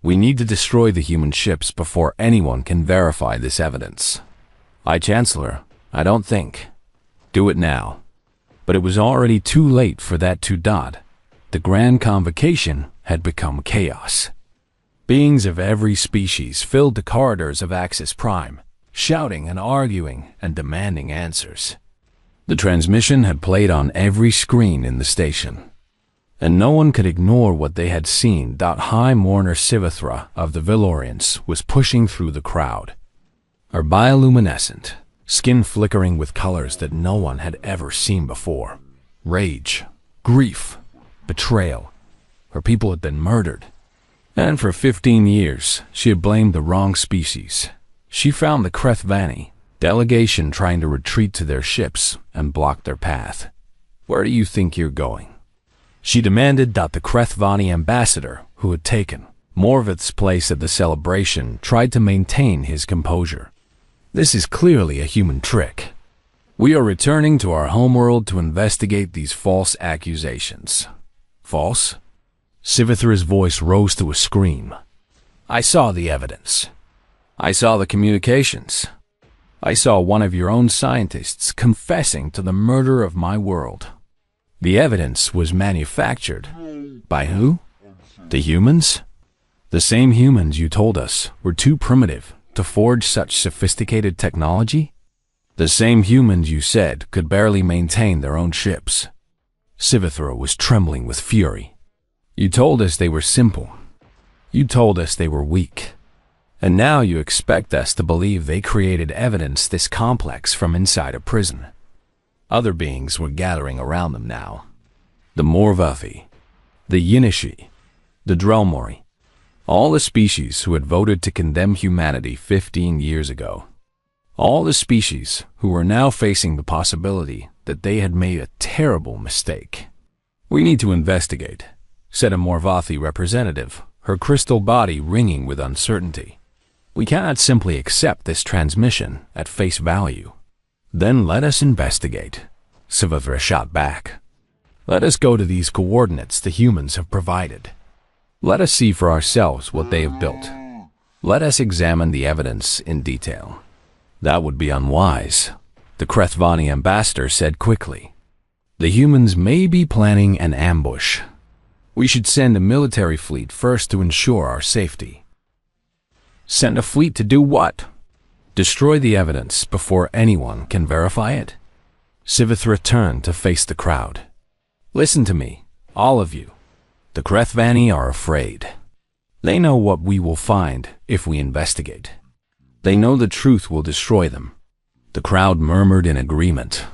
We need to destroy the human ships before anyone can verify this evidence. Chancellor, I don't think. Do it now. But it was already too late for that to dot. The grand convocation had become chaos. Beings of every species filled the corridors of Axis Prime, shouting and arguing and demanding answers. The transmission had played on every screen in the station, and no one could ignore what they had seen. High Mourner Sivithra of the Valorians was pushing through the crowd. Her bioluminescent, skin flickering with colors that no one had ever seen before. Rage, grief, betrayal. Her people had been murdered. And for 15 years, she had blamed the wrong species. She found the Krethvani delegation trying to retreat to their ships and block their path. Where do you think you're going? She demanded that the Krethvani ambassador, who had taken Morvith's place at the celebration, tried to maintain his composure. This is clearly a human trick. We are returning to our homeworld to investigate these false accusations. False? Sivithra's voice rose to a scream. I saw the evidence. I saw the communications. I saw one of your own scientists confessing to the murder of my world. The evidence was manufactured. By who? The humans? The same humans you told us were too primitive to forge such sophisticated technology? The same humans you said could barely maintain their own ships. Sivithra was trembling with fury. You told us they were simple. You told us they were weak. And now you expect us to believe they created evidence this complex from inside a prison. Other beings were gathering around them now. The Morvathi, the Yinishi, the Drelmori, all the species who had voted to condemn humanity 15 years ago. All the species who were now facing the possibility that they had made a terrible mistake. We need to investigate, said a Morvathi representative, her crystal body ringing with uncertainty. We cannot simply accept this transmission at face value. Then let us investigate, Sivithra shot back. Let us go to these coordinates the humans have provided. Let us see for ourselves what they have built. Let us examine the evidence in detail. That would be unwise, the Krethvani ambassador said quickly. The humans may be planning an ambush. We should send a military fleet first to ensure our safety. Send a fleet to do what? Destroy the evidence before anyone can verify it? Sivithra turned to face the crowd. Listen to me, all of you. The Krethvani are afraid. They know what we will find if we investigate. They know the truth will destroy them. The crowd murmured in agreement.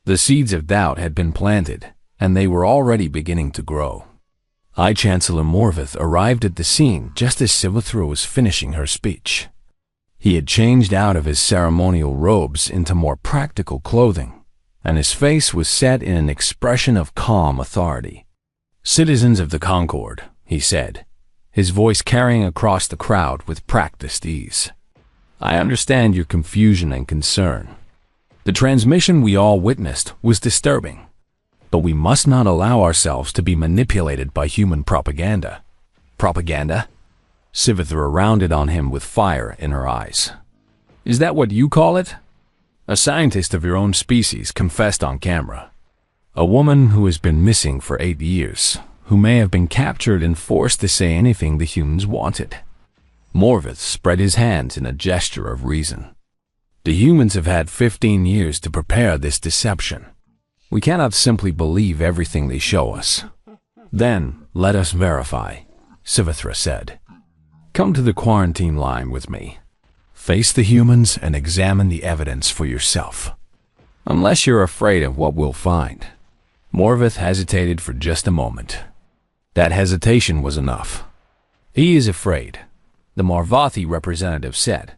The seeds of doubt had been planted, and they were already beginning to grow. Chancellor Morvith arrived at the scene just as Sivithra was finishing her speech. He had changed out of his ceremonial robes into more practical clothing, and his face was set in an expression of calm authority. "Citizens of the Concord," he said, his voice carrying across the crowd with practiced ease. "I understand your confusion and concern. The transmission we all witnessed was disturbing, but we must not allow ourselves to be manipulated by human propaganda." "Propaganda?" Sivithra rounded on him with fire in her eyes. "Is that what you call it?" A scientist of your own species confessed on camera. A woman who has been missing for 8 years, who may have been captured and forced to say anything the humans wanted. Morvith spread his hands in a gesture of reason. The humans have had 15 years to prepare this deception. We cannot simply believe everything they show us. "Then, let us verify," Sivithra said. "Come to the quarantine line with me. Face the humans and examine the evidence for yourself. Unless you're afraid of what we'll find." Morvith hesitated for just a moment. That hesitation was enough. "He is afraid," the Marvathi representative said.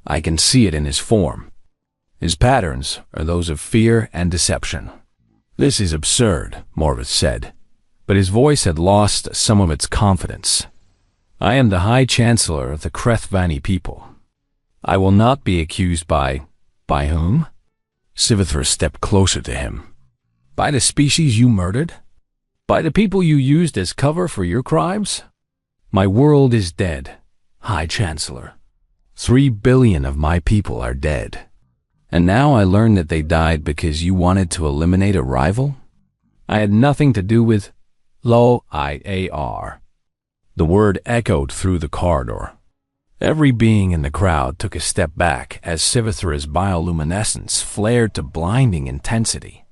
"I can see it in his form. His patterns are those of fear and deception." "This is absurd," Morvith said, but his voice had lost some of its confidence. "I am the High Chancellor of the Krethvani people. I will not be accused by whom?" Sivithra stepped closer to him. "By the species you murdered? By the people you used as cover for your crimes? My world is dead, High Chancellor. 3 billion of my people are dead. And now I learn that they died because you wanted to eliminate a rival? I had nothing to do with Lo-I-A-R." The word echoed through the corridor. Every being in the crowd took a step back as Sivithra's bioluminescence flared to blinding intensity.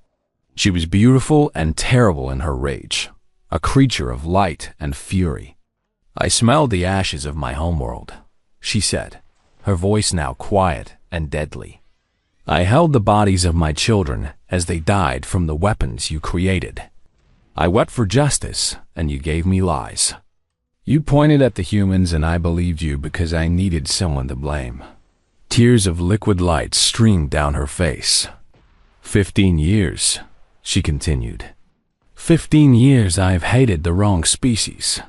She was beautiful and terrible in her rage, a creature of light and fury. "I smelled the ashes of my homeworld," she said, her voice now quiet and deadly. "I held the bodies of my children as they died from the weapons you created. I wept for justice, and you gave me lies. You pointed at the humans and I believed you because I needed someone to blame." Tears of liquid light streamed down her face. 15 years, she continued. 15 years I have hated the wrong species.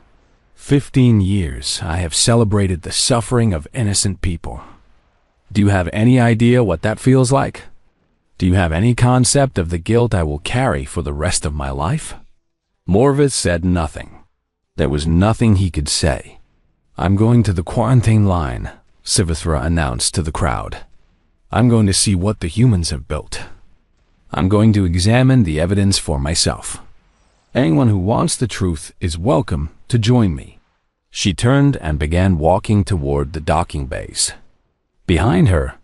15 years I have celebrated the suffering of innocent people. Do you have any idea what that feels like? Do you have any concept of the guilt I will carry for the rest of my life? Morvith said nothing. There was nothing he could say. "I'm going to the quarantine line," Sivithra announced to the crowd. "I'm going to see what the humans have built. I'm going to examine the evidence for myself. Anyone who wants the truth is welcome to join me." She turned and began walking toward the docking bays. Behind her,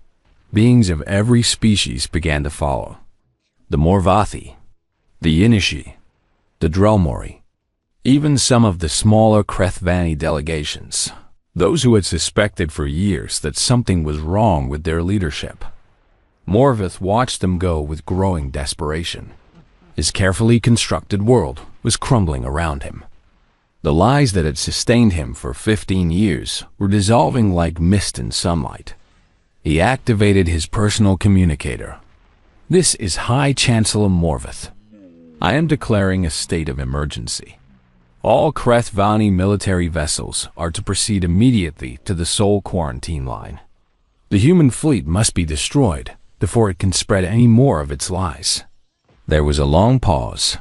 beings of every species began to follow. The Morvathi, the Yinishi, the Drelmori, even some of the smaller Krethvani delegations, those who had suspected for years that something was wrong with their leadership. Morvith watched them go with growing desperation. His carefully constructed world was crumbling around him. The lies that had sustained him for 15 years were dissolving like mist in sunlight. He activated his personal communicator. "This is High Chancellor Morvith. I am declaring a state of emergency. All Krethvani military vessels are to proceed immediately to the Seoul quarantine line. The human fleet must be destroyed before it can spread any more of its lies." There was a long pause.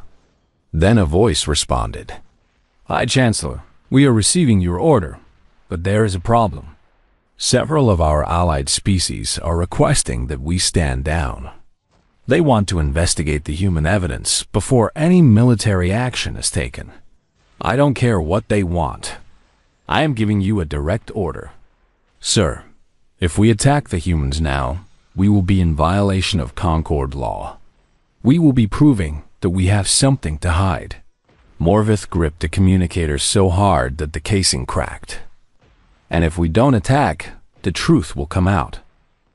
Then a voice responded. "High Chancellor, we are receiving your order, but there is a problem. Several of our allied species are requesting that we stand down. They want to investigate the human evidence before any military action is taken. I don't care what they want. I am giving you a direct order. Sir, if we attack the humans now, we will be in violation of Concord law. We will be proving that we have something to hide." Morvith gripped the communicator so hard that the casing cracked. "And if we don't attack, the truth will come out.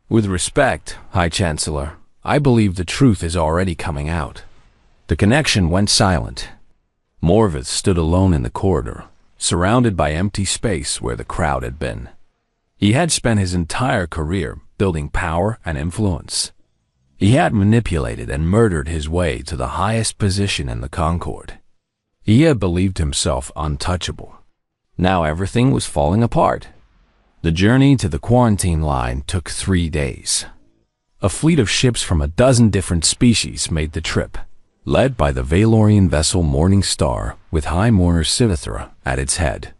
With respect, High Chancellor, I believe the truth is already coming out." The connection went silent. Morvith stood alone in the corridor, surrounded by empty space where the crowd had been. He had spent his entire career building power and influence. He had manipulated and murdered his way to the highest position in the Concord. He had believed himself untouchable. Now everything was falling apart. The journey to the quarantine line took 3 days. A fleet of ships from a dozen different species made the trip, led by the Valorian vessel Morning Star with High Mourner Sivithra at its head.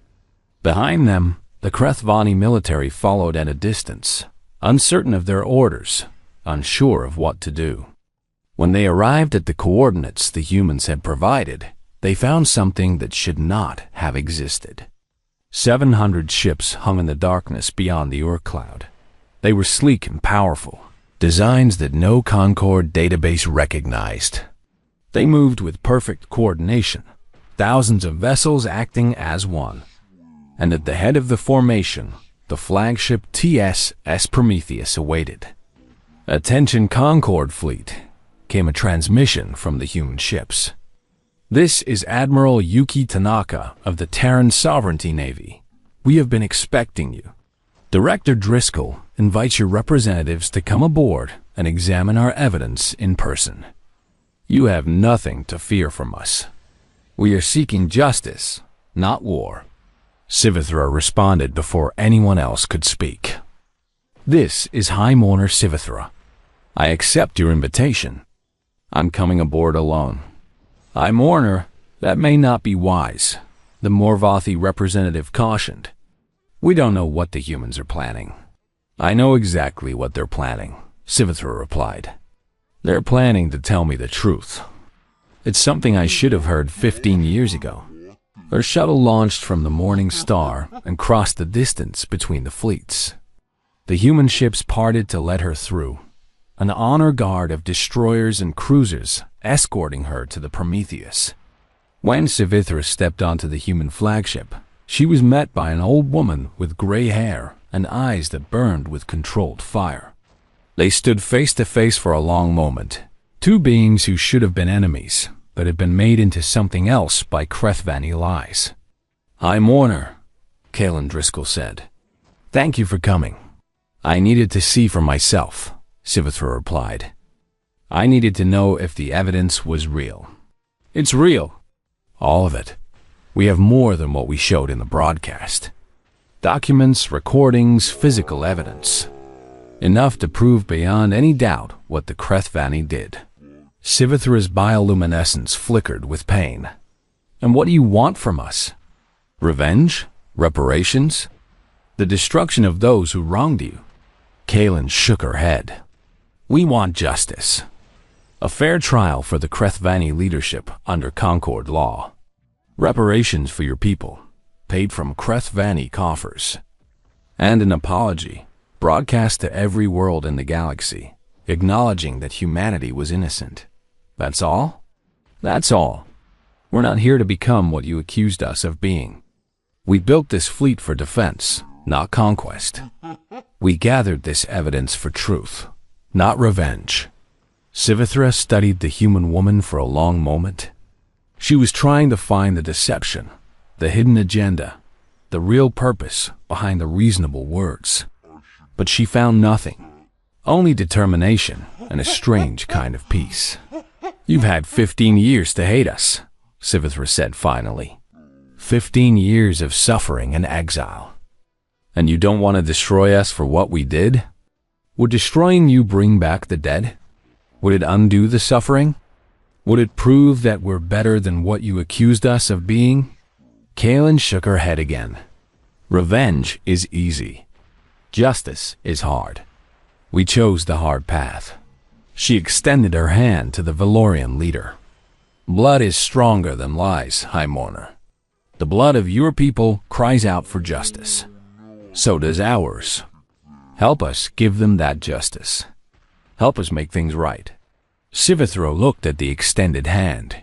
Behind them, the Krethvani military followed at a distance, uncertain of their orders, unsure of what to do. When they arrived at the coordinates the humans had provided, they found something that should not have existed. 700 ships hung in the darkness beyond the Ur cloud. They were sleek and powerful, designs that no Concord database recognized. They moved with perfect coordination, thousands of vessels acting as one. And at the head of the formation, the flagship TSS Prometheus awaited. "Attention Concord fleet," came a transmission from the human ships. "This is Admiral Yuki Tanaka of the Terran Sovereignty Navy. We have been expecting you. Director Driscoll invites your representatives to come aboard and examine our evidence in person. You have nothing to fear from us. We are seeking justice, not war." Sivithra responded before anyone else could speak. "This is High Mourner Sivithra. I accept your invitation. I'm coming aboard alone." "High Mourner, that may not be wise," the Morvathi representative cautioned. "We don't know what the humans are planning." "I know exactly what they're planning," Sivithra replied. "They're planning to tell me the truth. It's something I should have heard 15 years ago." Her shuttle launched from the Morning Star and crossed the distance between the fleets. The human ships parted to let her through, an honor guard of destroyers and cruisers escorting her to the Prometheus. When Sivithra stepped onto the human flagship, she was met by an old woman with gray hair and eyes that burned with controlled fire. They stood face to face for a long moment, two beings who should have been enemies, but had been made into something else by Krethvani lies. "High Mourner," Kalen Driscoll said. "Thank you for coming." "I needed to see for myself," Sivithra replied. "I needed to know if the evidence was real." "It's real." "All of it. We have more than what we showed in the broadcast. Documents, recordings, physical evidence. Enough to prove beyond any doubt what the Krethvani did." Sivithra's bioluminescence flickered with pain. "And what do you want from us? Revenge? Reparations? The destruction of those who wronged you?" Kalen shook her head. "We want justice. A fair trial for the Krethvani leadership under Concord law. Reparations for your people, paid from Krethvani coffers. And an apology, broadcast to every world in the galaxy, acknowledging that humanity was innocent. That's all?" "That's all. We're not here to become what you accused us of being. We built this fleet for defense, not conquest. We gathered this evidence for truth, not revenge." Sivithra studied the human woman for a long moment. She was trying to find the deception, the hidden agenda, the real purpose behind the reasonable words. But she found nothing, only determination and a strange kind of peace. "You've had 15 years to hate us," Sivithra said finally. 15 years of suffering and exile. "And you don't want to destroy us for what we did? Would destroying you bring back the dead? Would it undo the suffering? Would it prove that we're better than what you accused us of being?" Kalen shook her head again. "Revenge is easy. Justice is hard. We chose the hard path." She extended her hand to the Valorian leader. "Blood is stronger than lies, High Mourner. The blood of your people cries out for justice. So does ours. Help us give them that justice. Help us make things right." Sivithra looked at the extended hand.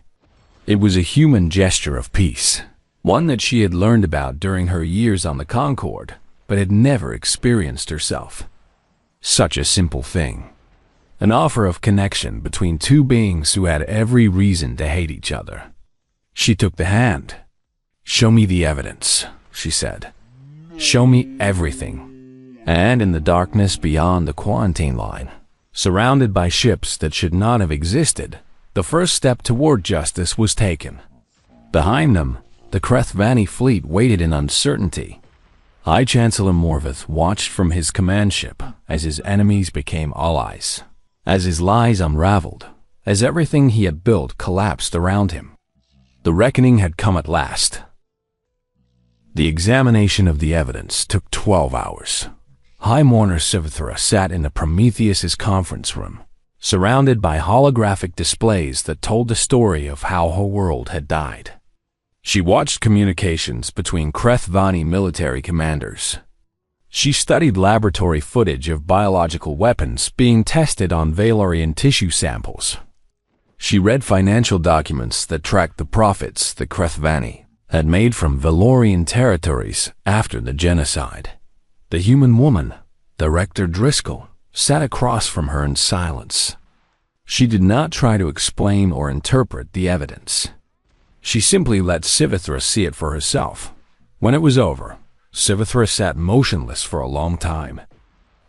It was a human gesture of peace, one that she had learned about during her years on the Concord, but had never experienced herself. Such a simple thing. An offer of connection between two beings who had every reason to hate each other. She took the hand. "Show me the evidence," she said. "Show me everything." And in the darkness beyond the quarantine line, surrounded by ships that should not have existed, the first step toward justice was taken. Behind them, the Krethvani fleet waited in uncertainty. High Chancellor Morvith watched from his command ship as his enemies became allies, as his lies unraveled, as everything he had built collapsed around him. The reckoning had come at last. The examination of the evidence took 12 hours. High Mourner Sivithra sat in the Prometheus's conference room, surrounded by holographic displays that told the story of how her world had died. She watched communications between Krethvani military commanders. She studied laboratory footage of biological weapons being tested on Valorian tissue samples. She read financial documents that tracked the profits the Krethvani had made from Valorian territories after the genocide. The human woman, Director Driscoll, sat across from her in silence. She did not try to explain or interpret the evidence. She simply let Sivithra see it for herself. When it was over, Sivithra sat motionless for a long time.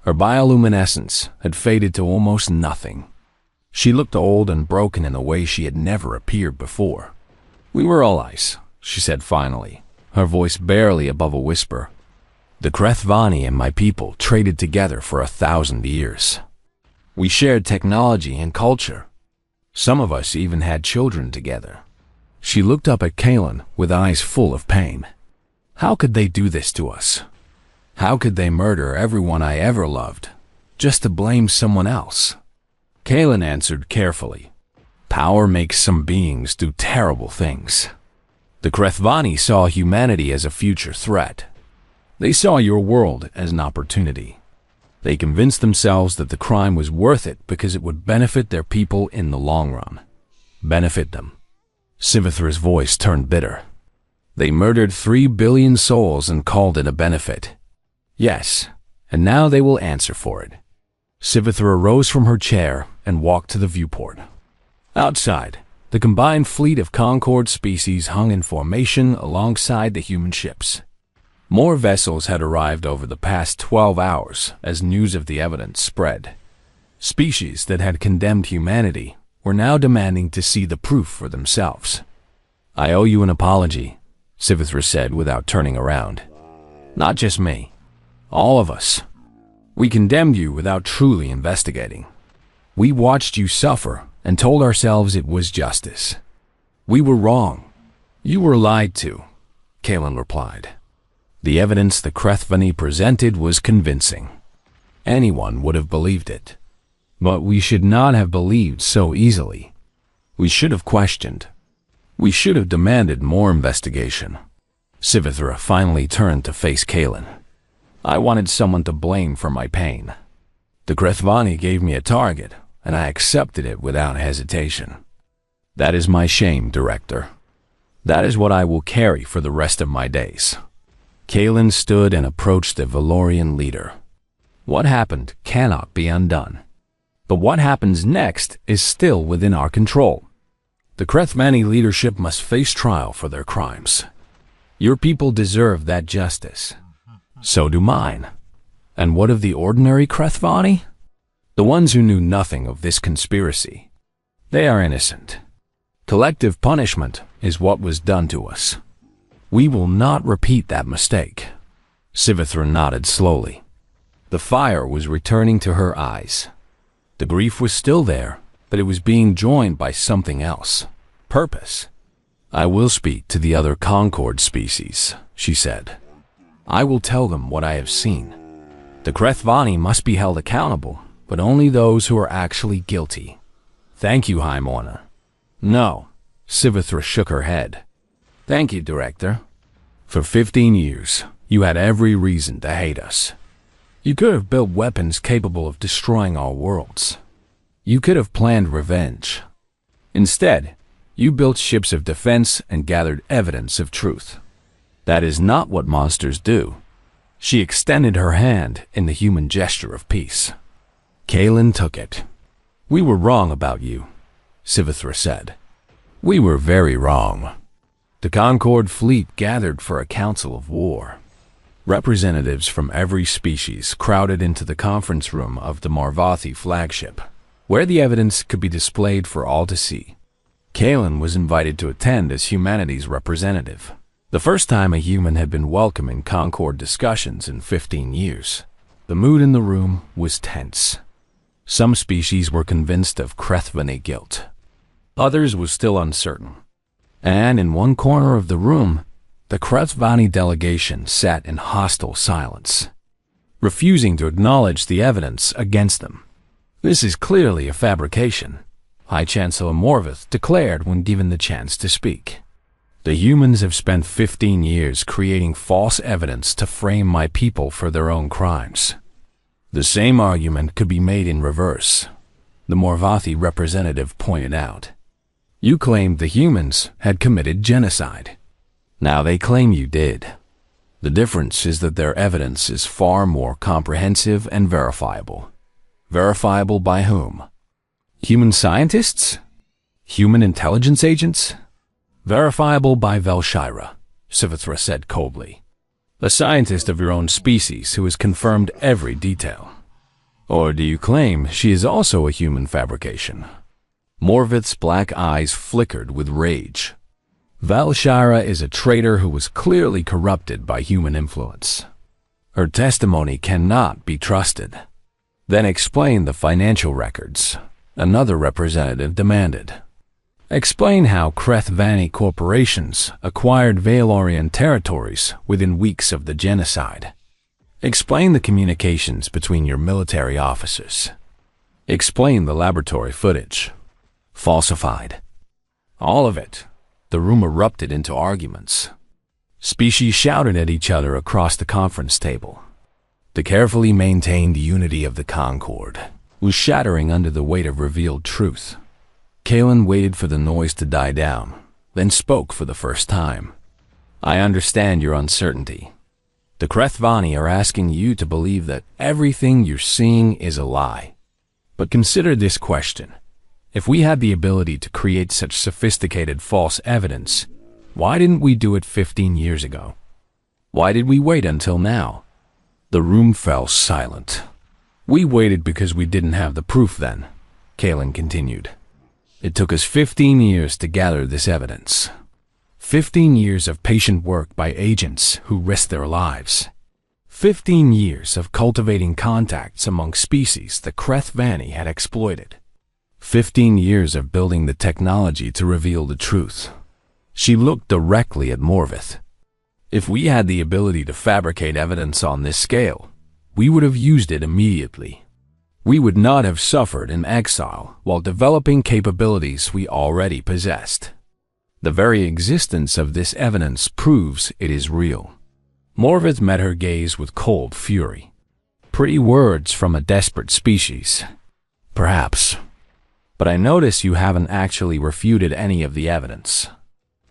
Her bioluminescence had faded to almost nothing. She looked old and broken in a way she had never appeared before. "We were allies," she said finally, her voice barely above a whisper. "The Krethvani and my people traded together for 1,000 years. We shared technology and culture. Some of us even had children together." She looked up at Kalen with eyes full of pain. How could they do this to us? How could they murder everyone I ever loved, just to blame someone else? Kalen answered carefully. Power makes some beings do terrible things. The Krethvani saw humanity as a future threat. They saw your world as an opportunity. They convinced themselves that the crime was worth it because it would benefit their people in the long run. Benefit them. Sivithra's voice turned bitter. They murdered 3 billion souls and called it a benefit. Yes, and now they will answer for it. Sivithra rose from her chair and walked to the viewport. Outside, the combined fleet of Concord species hung in formation alongside the human ships. More vessels had arrived over the past 12 hours as news of the evidence spread. Species that had condemned humanity were now demanding to see the proof for themselves. "I owe you an apology," Sivithra said without turning around. "Not just me. All of us. We condemned you without truly investigating. We watched you suffer and told ourselves it was justice. We were wrong. You were lied to," Kalen replied. The evidence the Krethvani presented was convincing. Anyone would have believed it. But we should not have believed so easily. We should have questioned. We should have demanded more investigation. Sivithra finally turned to face Kalen. "I wanted someone to blame for my pain. The Krethvani gave me a target, and I accepted it without hesitation. That is my shame, Director. That is what I will carry for the rest of my days." Kalen stood and approached the Valorian leader. What happened cannot be undone. But what happens next is still within our control. The Krethvani leadership must face trial for their crimes. Your people deserve that justice. So do mine. And what of the ordinary Krethvani? The ones who knew nothing of this conspiracy. They are innocent. Collective punishment is what was done to us. We will not repeat that mistake. Sivithra nodded slowly. The fire was returning to her eyes. The grief was still there, but it was being joined by something else. Purpose. "I will speak to the other Concord species," she said. "I will tell them what I have seen. The Krethvani must be held accountable, but only those who are actually guilty." "Thank you, High Mourner." "No," Sivithra shook her head. "Thank you, Director. For 15 years, you had every reason to hate us. You could have built weapons capable of destroying our worlds. You could have planned revenge. Instead, you built ships of defense and gathered evidence of truth. That is not what monsters do." She extended her hand in the human gesture of peace. Kalen took it. "We were wrong about you," Sivithra said. "We were very wrong." The Concord fleet gathered for a council of war. Representatives from every species crowded into the conference room of the Marvathi flagship, where the evidence could be displayed for all to see. Kalen was invited to attend as humanity's representative. The first time a human had been welcome in Concord discussions in 15 years. The mood in the room was tense. Some species were convinced of Krethvani guilt. Others were still uncertain. And in one corner of the room, the Krethvani delegation sat in hostile silence, refusing to acknowledge the evidence against them. "This is clearly a fabrication," High Chancellor Morvath declared when given the chance to speak. "The humans have spent 15 years creating false evidence to frame my people for their own crimes." The same argument could be made in reverse, the Marvathi representative pointed out. "You claimed the humans had committed genocide. Now they claim you did. The difference is that their evidence is far more comprehensive and verifiable." Verifiable by whom? Human scientists? Human intelligence agents? Verifiable by Velshira, Sivithra said coldly. A scientist of your own species who has confirmed every detail. Or do you claim she is also a human fabrication? Morvath's black eyes flickered with rage. Velshira is a traitor who was clearly corrupted by human influence. Her testimony cannot be trusted. Then explain the financial records, another representative demanded. Explain how Krethvani corporations acquired Valorian territories within weeks of the genocide. Explain the communications between your military officers. Explain the laboratory footage. Falsified. All of it. The room erupted into arguments. Species shouted at each other across the conference table. The carefully maintained unity of the Concord was shattering under the weight of revealed truth. Kalen waited for the noise to die down, then spoke for the first time. "I understand your uncertainty. The Krethvani are asking you to believe that everything you're seeing is a lie. But consider this question. If we had the ability to create such sophisticated false evidence, why didn't we do it 15 years ago? Why did we wait until now?" The room fell silent. "We waited because we didn't have the proof then," Kalen continued. "It took us 15 years to gather this evidence. 15 years of patient work by agents who risked their lives. 15 years of cultivating contacts among species the Krethvani had exploited. 15 years of building the technology to reveal the truth." She looked directly at Morvath. "If we had the ability to fabricate evidence on this scale, we would have used it immediately. We would not have suffered in exile while developing capabilities we already possessed. The very existence of this evidence proves it is real." Morvath met her gaze with cold fury. "Pretty words from a desperate species. Perhaps. But I notice you haven't actually refuted any of the evidence.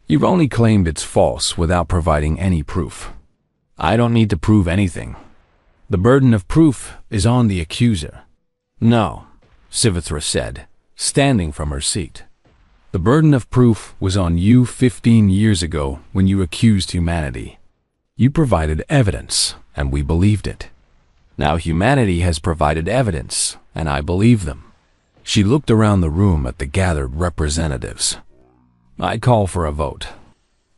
You've only claimed it's false without providing any proof. I don't need to prove anything. The burden of proof is on the accuser." "No," Sivithra said, standing from her seat. "The burden of proof was on you 15 years ago when you accused humanity. You provided evidence, and we believed it. Now humanity has provided evidence, and I believe them." She looked around the room at the gathered representatives. "I call for a vote.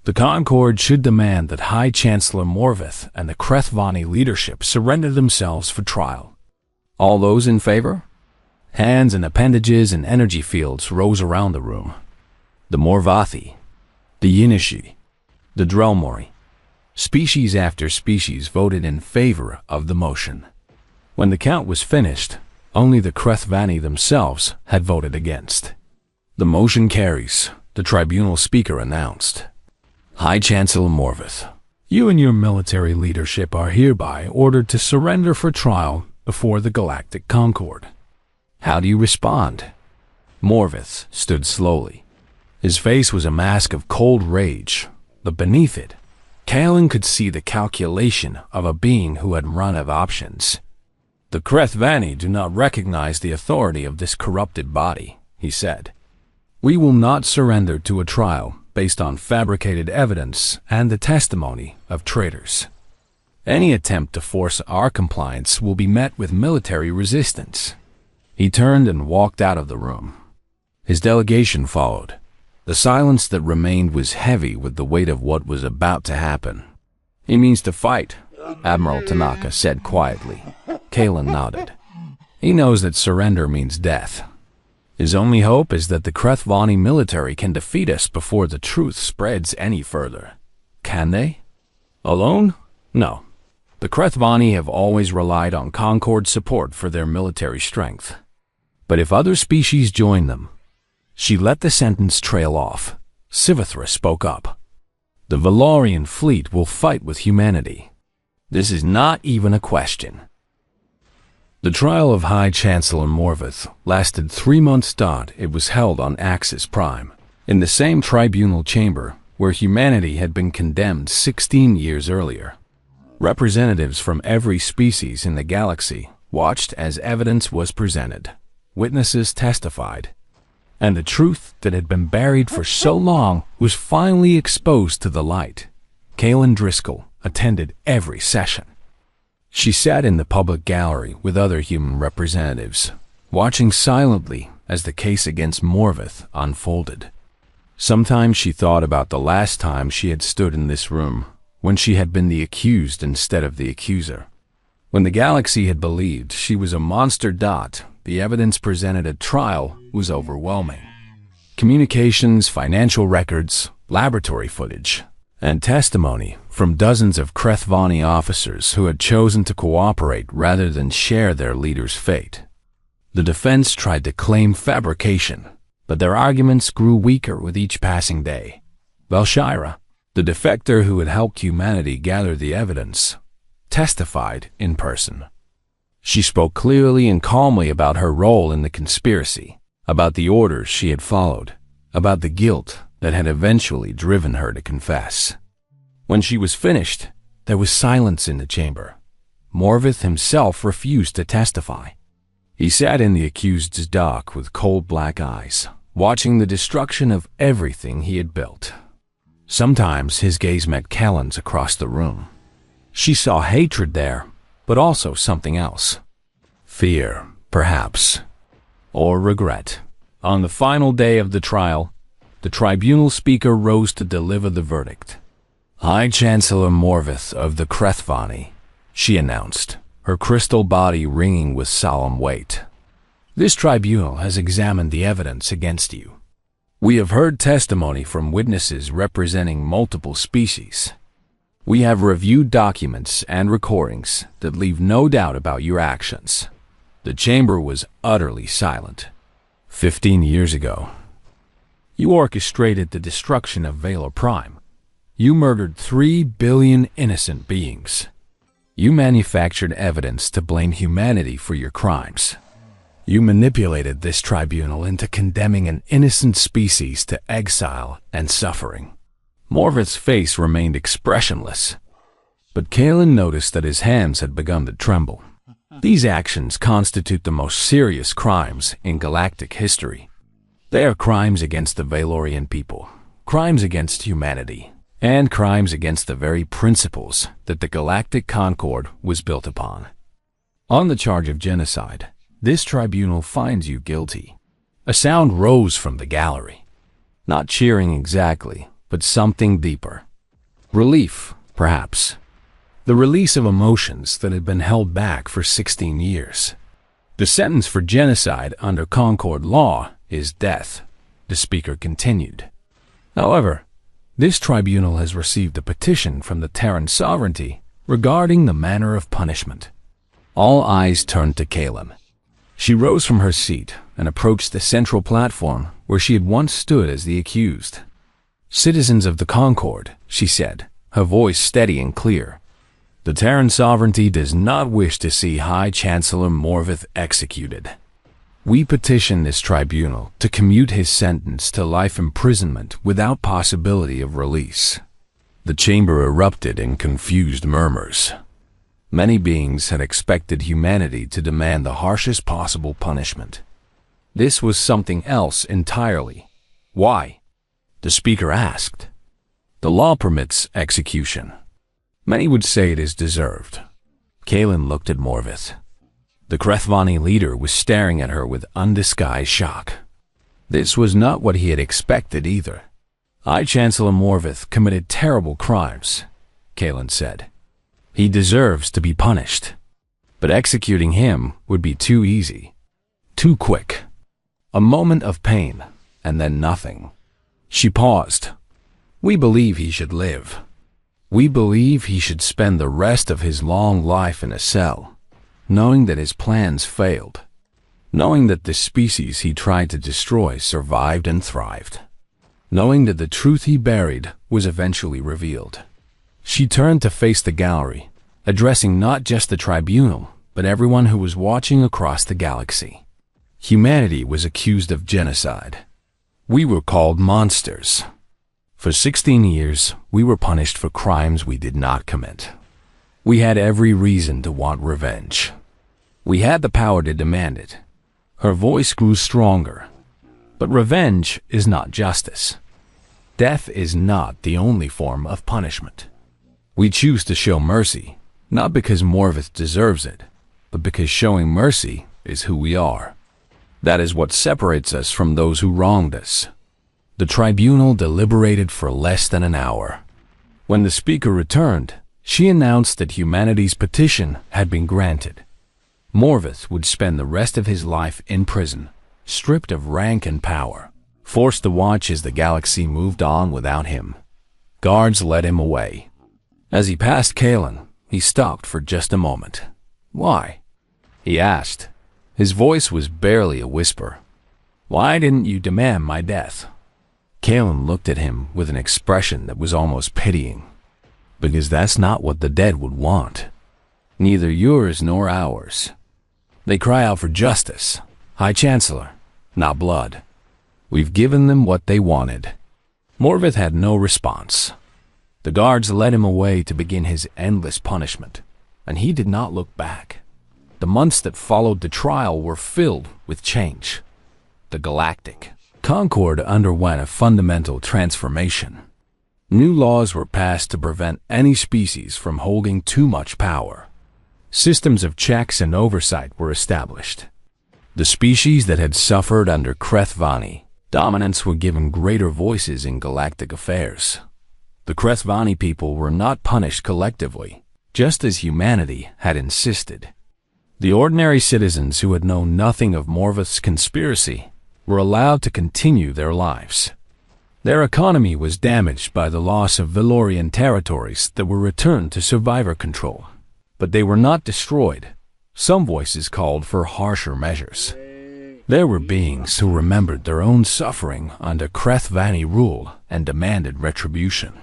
The Concord should demand that High Chancellor Morvath and the Krethvani leadership surrender themselves for trial. All those in favor?" Hands and appendages and energy fields rose around the room. The Marvathi, the Yinishi, the Drelmori. Species after species voted in favor of the motion. When the count was finished, only the Krethvani themselves had voted against. "The motion carries," the tribunal speaker announced. "High Chancellor Morvath, you and your military leadership are hereby ordered to surrender for trial before the Galactic Concord. How do you respond?" Morvath stood slowly. His face was a mask of cold rage, but beneath it, Kalen could see the calculation of a being who had run out of options. "The Krethvani do not recognize the authority of this corrupted body," he said. "We will not surrender to a trial based on fabricated evidence and the testimony of traitors." Any attempt to force our compliance will be met with military resistance." He turned and walked out of the room. His delegation followed. The silence that remained was heavy with the weight of what was about to happen. "He means to fight," Admiral Tanaka said quietly. Kalen nodded. "He knows that surrender means death. His only hope is that the Krethvani military can defeat us before the truth spreads any further." "Can they? Alone? No. The Krethvani have always relied on Concord support for their military strength. But if other species join them—" She let the sentence trail off. Sivithra spoke up. "The Valorian fleet will fight with humanity. This is not even a question." The trial of High Chancellor Morvith lasted 3 months. It was held on Axis Prime, in the same tribunal chamber where humanity had been condemned 16 years earlier. Representatives from every species in the galaxy watched as evidence was presented. Witnesses testified, and the truth that had been buried for so long was finally exposed to the light. Kalen Driscoll attended every session. She sat in the public gallery with other human representatives, watching silently as the case against Morvith unfolded. Sometimes she thought about the last time she had stood in this room, when she had been the accused instead of the accuser. When the galaxy had believed she was a monster. The evidence presented at trial was overwhelming. Communications, financial records, laboratory footage, and testimony from dozens of Krethvani officers who had chosen to cooperate rather than share their leader's fate. The defense tried to claim fabrication, but their arguments grew weaker with each passing day. Velshira, the defector who had helped humanity gather the evidence, testified in person. She spoke clearly and calmly about her role in the conspiracy, about the orders she had followed, about the guilt that had eventually driven her to confess. When she was finished, there was silence in the chamber. Morvith himself refused to testify. He sat in the accused's dock with cold black eyes, watching the destruction of everything he had built. Sometimes his gaze met Kellen's across the room. She saw hatred there, but also something else. Fear, perhaps, or regret. On the final day of the trial, the tribunal speaker rose to deliver the verdict. "High Chancellor Morvith of the Krethvani," she announced, her crystal body ringing with solemn weight. "This tribunal has examined the evidence against you. We have heard testimony from witnesses representing multiple species. We have reviewed documents and recordings that leave no doubt about your actions." The chamber was utterly silent. 15 years ago, you orchestrated the destruction of Valor Prime. You murdered 3 billion innocent beings. You manufactured evidence to blame humanity for your crimes. You manipulated this tribunal into condemning an innocent species to exile and suffering. Morvith's face remained expressionless, but Kalen noticed that his hands had begun to tremble. These actions constitute the most serious crimes in galactic history. They are crimes against the Valorian people, crimes against humanity, and crimes against the very principles that the Galactic Concord was built upon. On the charge of genocide, this tribunal finds you guilty. A sound rose from the gallery. Not cheering exactly, but something deeper. Relief, perhaps. The release of emotions that had been held back for 16 years. The sentence for genocide under Concord law is death, the speaker continued. However, this tribunal has received a petition from the Terran sovereignty regarding the manner of punishment. All eyes turned to Kalen. She rose from her seat and approached the central platform where she had once stood as the accused. "Citizens of the Concord," she said, her voice steady and clear. "The Terran sovereignty does not wish to see High Chancellor Morvith executed. We petition this tribunal to commute his sentence to life imprisonment without possibility of release." The chamber erupted in confused murmurs. Many beings had expected humanity to demand the harshest possible punishment. This was something else entirely. "Why?" the speaker asked. "The law permits execution." Many would say it is deserved. Kaelin looked at Morvith. The Krethvani leader was staring at her with undisguised shock. This was not what he had expected either. High Chancellor Morvith committed terrible crimes, Kaelin said. He deserves to be punished. But executing him would be too easy. Too quick. A moment of pain, and then nothing. She paused. We believe he should live. We believe he should spend the rest of his long life in a cell, knowing that his plans failed, knowing that the species he tried to destroy survived and thrived, knowing that the truth he buried was eventually revealed. She turned to face the gallery, addressing not just the tribunal, but everyone who was watching across the galaxy. Humanity was accused of genocide. We were called monsters. For 16 years, we were punished for crimes we did not commit. We had every reason to want revenge. We had the power to demand it. Her voice grew stronger. But revenge is not justice. Death is not the only form of punishment. We choose to show mercy, not because Morvith deserves it, but because showing mercy is who we are. That is what separates us from those who wronged us. The tribunal deliberated for less than an hour. When the speaker returned, she announced that humanity's petition had been granted. Morvith would spend the rest of his life in prison, stripped of rank and power, forced to watch as the galaxy moved on without him. Guards led him away. As he passed Kaelin, he stopped for just a moment. Why? He asked. His voice was barely a whisper. Why didn't you demand my death? Kaelin looked at him with an expression that was almost pitying. Because that's not what the dead would want. Neither yours nor ours. They cry out for justice, High Chancellor, not blood. We've given them what they wanted. Morvith had no response. The guards led him away to begin his endless punishment, and he did not look back. The months that followed the trial were filled with change. The galactic Concord underwent a fundamental transformation. New laws were passed to prevent any species from holding too much power. Systems of checks and oversight were established. The species that had suffered under Krethvani dominance were given greater voices in galactic affairs. The Krethvani people were not punished collectively, just as humanity had insisted. The ordinary citizens who had known nothing of Morvith's conspiracy were allowed to continue their lives. Their economy was damaged by the loss of Valorian territories that were returned to survivor control. But they were not destroyed. Some voices called for harsher measures. There were beings who remembered their own suffering under Krethvani rule and demanded retribution.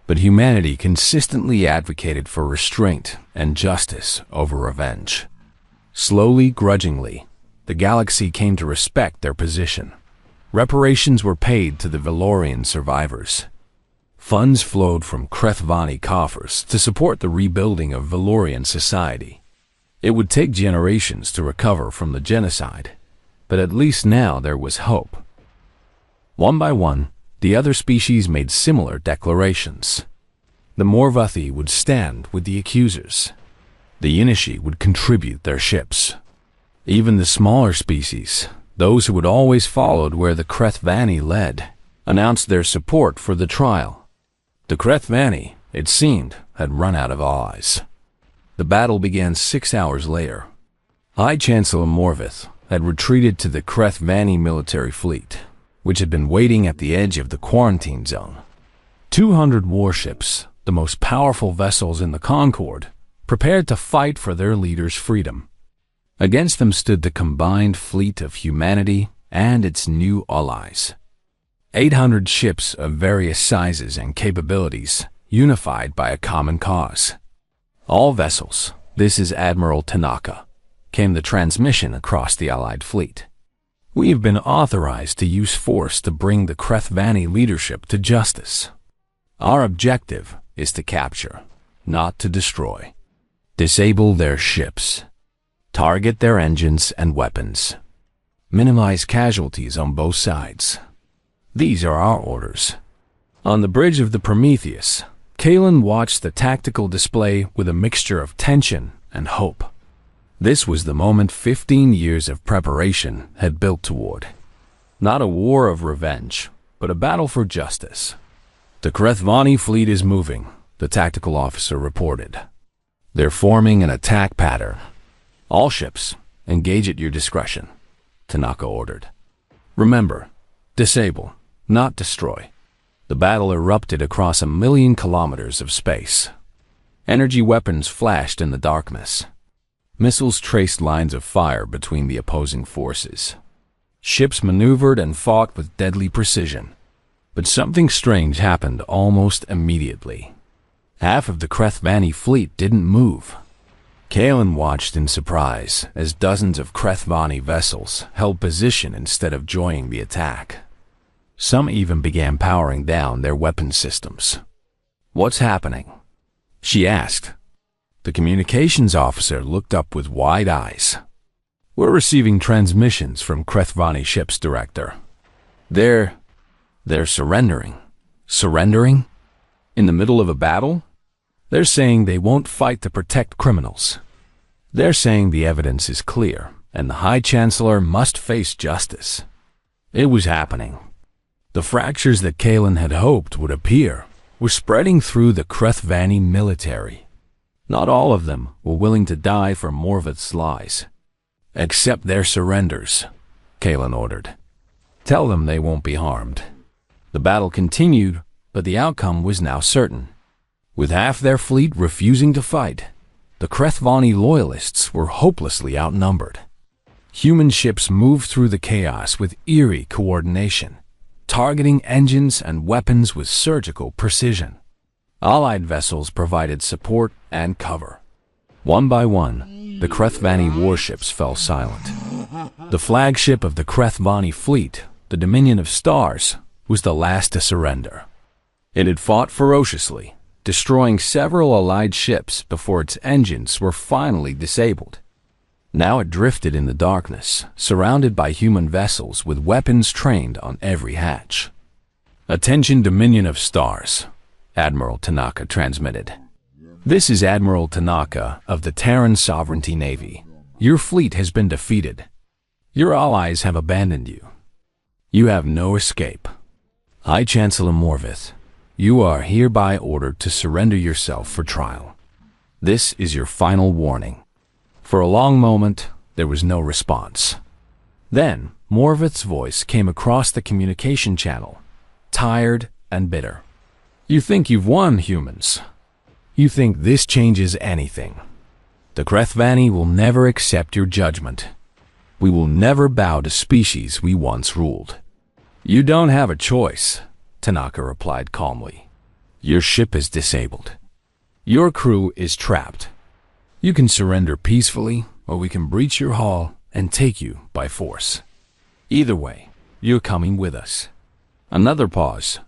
But humanity consistently advocated for restraint and justice over revenge. Slowly, grudgingly, the galaxy came to respect their position. Reparations were paid to the Valorian survivors. Funds flowed from Krethvani coffers to support the rebuilding of Valorian society. It would take generations to recover from the genocide, but at least now there was hope. One by one, the other species made similar declarations. The Morvathi would stand with the accusers. The Yinishi would contribute their ships. Even the smaller species, those who had always followed where the Krethvani led, announced their support for the trial. The Krethvani, it seemed, had run out of allies. The battle began 6 hours later. High Chancellor Morvith had retreated to the Krethvani military fleet, which had been waiting at the edge of the quarantine zone. 200 warships, the most powerful vessels in the Concord, prepared to fight for their leader's freedom. Against them stood the combined fleet of humanity and its new allies. 800 ships of various sizes and capabilities, unified by a common cause. All vessels, this is Admiral Tanaka, came the transmission across the Allied fleet. We have been authorized to use force to bring the Krethvani leadership to justice. Our objective is to capture, not to destroy. Disable their ships. Target their engines and weapons. Minimize casualties on both sides. These are our orders. On the bridge of the Prometheus, Kalen watched the tactical display with a mixture of tension and hope. This was the moment 15 years of preparation had built toward. Not a war of revenge, but a battle for justice. The Krethvani fleet is moving, the tactical officer reported. They're forming an attack pattern. All ships, engage at your discretion, Tanaka ordered. Remember, disable, not destroy. The battle erupted across 1,000,000 kilometers of space. Energy weapons flashed in the darkness. Missiles traced lines of fire between the opposing forces. Ships maneuvered and fought with deadly precision. But something strange happened almost immediately. Half of the Krethvani fleet didn't move. Kalen watched in surprise as dozens of Krethvani vessels held position instead of joining the attack. Some even began powering down their weapon systems. "What's happening?" she asked. The communications officer looked up with wide eyes. "We're receiving transmissions from Krethvani ship's director. They're surrendering." Surrendering? In the middle of a battle? They're saying they won't fight to protect criminals. They're saying the evidence is clear, and the High Chancellor must face justice. It was happening. The fractures that Kalen had hoped would appear were spreading through the Krethvani military. Not all of them were willing to die for Morvath's lies. "Accept their surrenders," Kalen ordered. "Tell them they won't be harmed." The battle continued, but the outcome was now certain. With half their fleet refusing to fight, the Krethvani loyalists were hopelessly outnumbered. Human ships moved through the chaos with eerie coordination, targeting engines and weapons with surgical precision. Allied vessels provided support and cover. One by one, the Krethvani warships fell silent. The flagship of the Krethvani fleet, the Dominion of Stars, was the last to surrender. It had fought ferociously, destroying several Allied ships before its engines were finally disabled. Now it drifted in the darkness, surrounded by human vessels with weapons trained on every hatch. "Attention, Dominion of Stars," Admiral Tanaka transmitted. "This is Admiral Tanaka of the Terran Sovereignty Navy. Your fleet has been defeated. Your allies have abandoned you. You have no escape. High Chancellor Morvath, you are hereby ordered to surrender yourself for trial. This is your final warning." For a long moment, there was no response. Then, Morvath's voice came across the communication channel, tired and bitter. "You think you've won, humans. You think this changes anything. The Krethvani will never accept your judgment. We will never bow to species we once ruled." "You don't have a choice," Tanaka replied calmly. "Your ship is disabled. Your crew is trapped. You can surrender peacefully, or we can breach your hull and take you by force. Either way, you're coming with us." Another pause.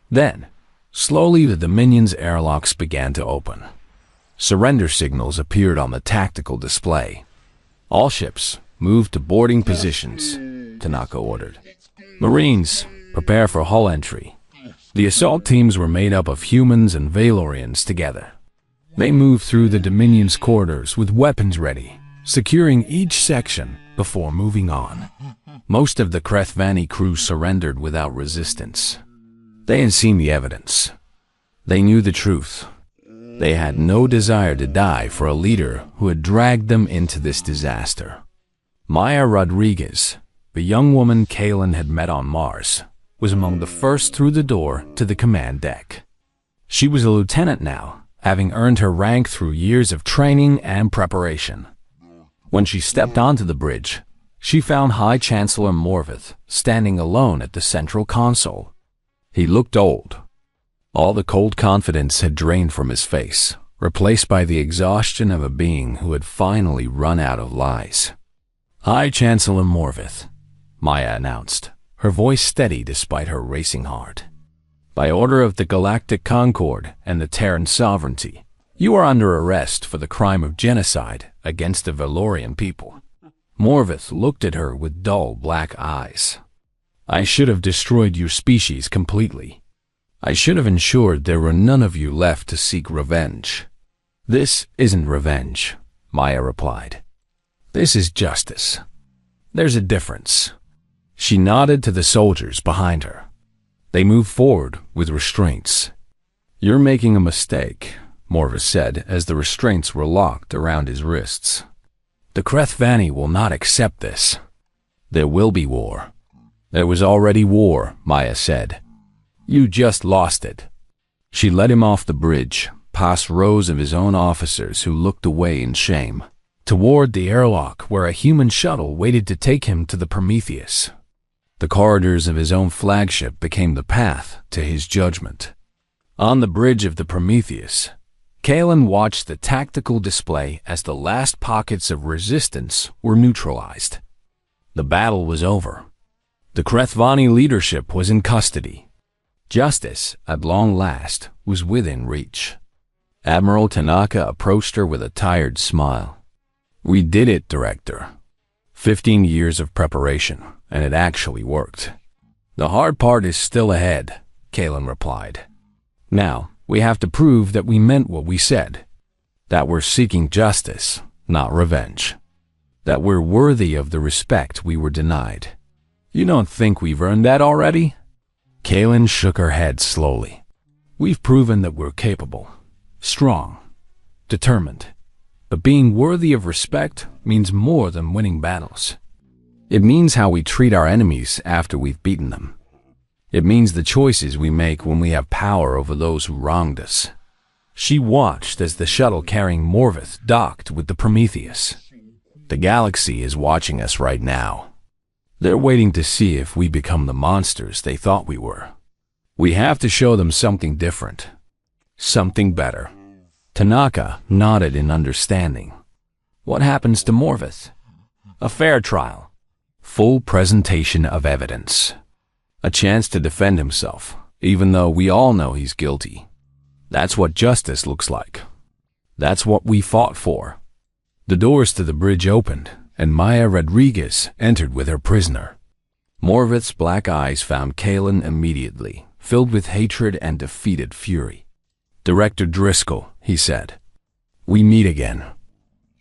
Then, slowly the Dominion's airlocks began to open. Surrender signals appeared on the tactical display. "All ships, move to boarding positions," Tanaka ordered. "Marines, prepare for hull entry." The assault teams were made up of humans and Valorians together. They moved through the Dominion's corridors with weapons ready, securing each section before moving on. Most of the Krethvani crew surrendered without resistance. They had seen the evidence. They knew the truth. They had no desire to die for a leader who had dragged them into this disaster. Maya Rodriguez, the young woman Kalen had met on Mars, was among the first through the door to the command deck. She was a lieutenant now, having earned her rank through years of training and preparation. When she stepped onto the bridge, she found High Chancellor Morvath standing alone at the central console. He looked old. All the cold confidence had drained from his face, replaced by the exhaustion of a being who had finally run out of lies. "High Chancellor Morvath," Maya announced, her voice steady despite her racing heart. "By order of the Galactic Concord and the Terran Sovereignty, you are under arrest for the crime of genocide against the Valorian people." Morvath looked at her with dull black eyes. "I should have destroyed your species completely. I should have ensured there were none of you left to seek revenge. This isn't revenge, Maya replied. This is justice. There's a difference. She nodded to the soldiers behind her. They moved forward with restraints. You're making a mistake, Morvis said as the restraints were locked around his wrists. The Krethvani will not accept this. There will be war. There was already war, Maya said. You just lost it. She led him off the bridge, past rows of his own officers who looked away in shame, toward the airlock where a human shuttle waited to take him to the Prometheus. The corridors of his own flagship became the path to his judgment. On the bridge of the Prometheus, Kalen watched the tactical display as the last pockets of resistance were neutralized. The battle was over. The Krethvani leadership was in custody. Justice, at long last, was within reach. Admiral Tanaka approached her with a tired smile. We did it, Director. 15 years of preparation, and it actually worked. The hard part is still ahead, Kalen replied. Now, we have to prove that we meant what we said. That we're seeking justice, not revenge. That we're worthy of the respect we were denied. You don't think we've earned that already? Kalen shook her head slowly. We've proven that we're capable, strong, determined. But being worthy of respect means more than winning battles. It means how we treat our enemies after we've beaten them. It means the choices we make when we have power over those who wronged us. She watched as the shuttle carrying Morvith docked with the Prometheus. The galaxy is watching us right now. They're waiting to see if we become the monsters they thought we were. We have to show them something different. Something better. Tanaka nodded in understanding. What happens to Morvith? A fair trial. Full presentation of evidence. A chance to defend himself, even though we all know he's guilty. That's what justice looks like. That's what we fought for. The doors to the bridge opened, and Maya Rodriguez entered with her prisoner. Morvith's black eyes found Kalen immediately, filled with hatred and defeated fury. Director Driscoll, he said. We meet again.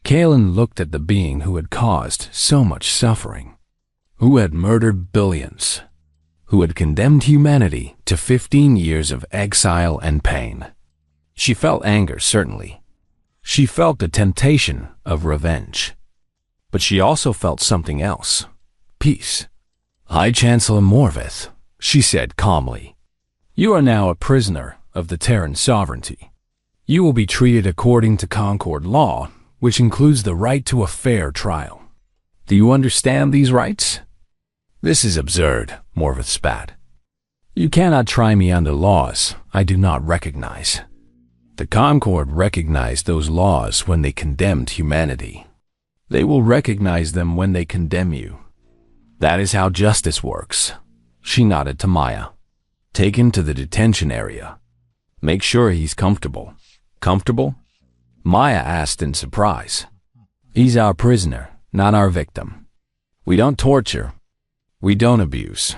Kalen looked at the being who had caused so much suffering, who had murdered billions, who had condemned humanity to 15 years of exile and pain. She felt anger, certainly. She felt the temptation of revenge. But she also felt something else. Peace. High Chancellor Morvith, she said calmly. You are now a prisoner of the Terran sovereignty. You will be treated according to Concord law, which includes the right to a fair trial. Do you understand these rights? This is absurd, Morvith spat. You cannot try me under laws I do not recognize. The Concord recognized those laws when they condemned humanity. They will recognize them when they condemn you. That is how justice works. She nodded to Maya. Take him to the detention area. Make sure he's comfortable. Comfortable? Maya asked in surprise. He's our prisoner, not our victim. We don't torture. We don't abuse.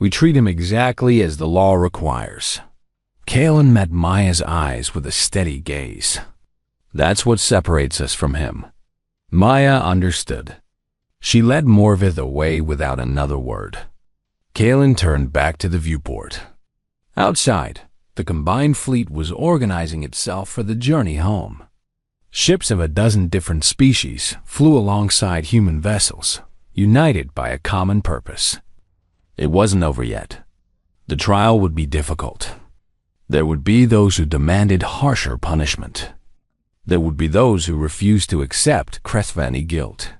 We treat him exactly as the law requires. Kalen met Maya's eyes with a steady gaze. That's what separates us from him. Maya understood. She led Morvith away without another word. Kalen turned back to the viewport. Outside, the combined fleet was organizing itself for the journey home. Ships of a dozen different species flew alongside human vessels, united by a common purpose. It wasn't over yet. The trial would be difficult. There would be those who demanded harsher punishment. There would be those who refused to accept Krethvani guilt.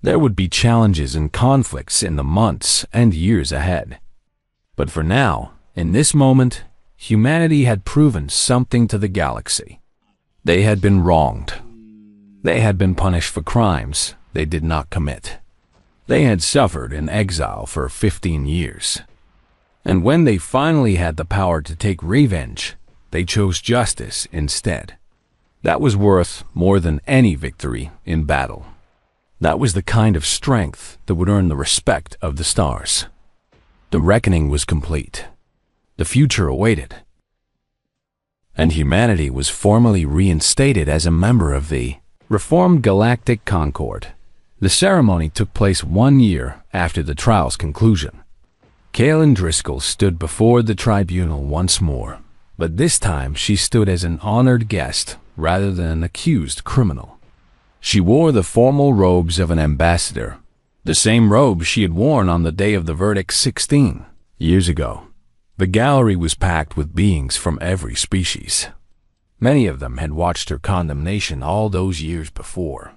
There would be challenges and conflicts in the months and years ahead. But for now, in this moment, humanity had proven something to the galaxy. They had been wronged. They had been punished for crimes they did not commit. They had suffered in exile for 15 years. And when they finally had the power to take revenge, they chose justice instead. That was worth more than any victory in battle. That was the kind of strength that would earn the respect of the stars. The reckoning was complete. The future awaited, and humanity was formally reinstated as a member of the Reformed Galactic Concord. The ceremony took place 1 year after the trial's conclusion. Kaylin Driscoll stood before the tribunal once more, but this time she stood as an honored guest rather than an accused criminal. She wore the formal robes of an ambassador, the same robes she had worn on the day of the verdict 16 years ago. The gallery was packed with beings from every species. Many of them had watched her condemnation all those years before.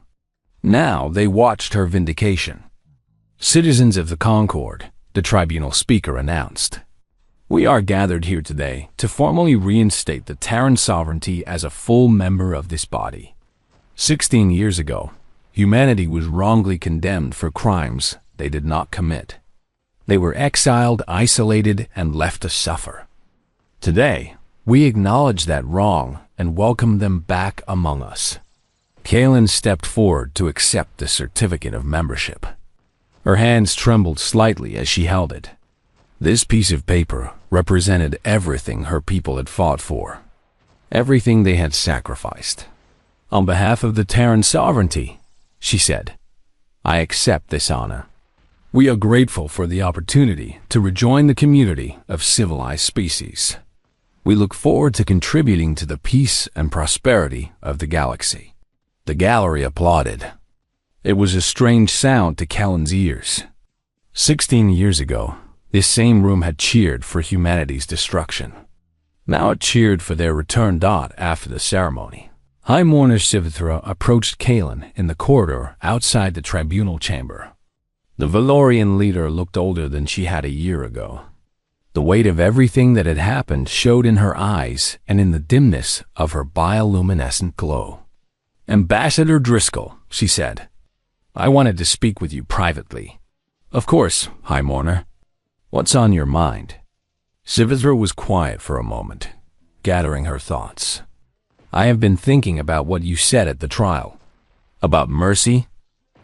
Now they watched her vindication. Citizens of the Concord, the tribunal speaker announced, "We are gathered here today to formally reinstate the Terran sovereignty as a full member of this body. 16 years ago, humanity was wrongly condemned for crimes they did not commit. They were exiled, isolated, and left to suffer. Today, we acknowledge that wrong and welcome them back among us." Kaylin stepped forward to accept the certificate of membership. Her hands trembled slightly as she held it. This piece of paper represented everything her people had fought for, everything they had sacrificed. "On behalf of the Terran sovereignty," she said, "I accept this honor. We are grateful for the opportunity to rejoin the community of civilized species. We look forward to contributing to the peace and prosperity of the galaxy." The gallery applauded. It was a strange sound to Kellen's ears. 16 years ago, this same room had cheered for humanity's destruction. Now it cheered for their return. After the ceremony, High Mourner Sivithra approached Kaylin in the corridor outside the tribunal chamber. The Valorian leader looked older than she had a year ago. The weight of everything that had happened showed in her eyes and in the dimness of her bioluminescent glow. "Ambassador Driscoll," she said, "I wanted to speak with you privately." "Of course, High Mourner. What's on your mind?" Sivithra was quiet for a moment, gathering her thoughts. "I have been thinking about what you said at the trial. About mercy,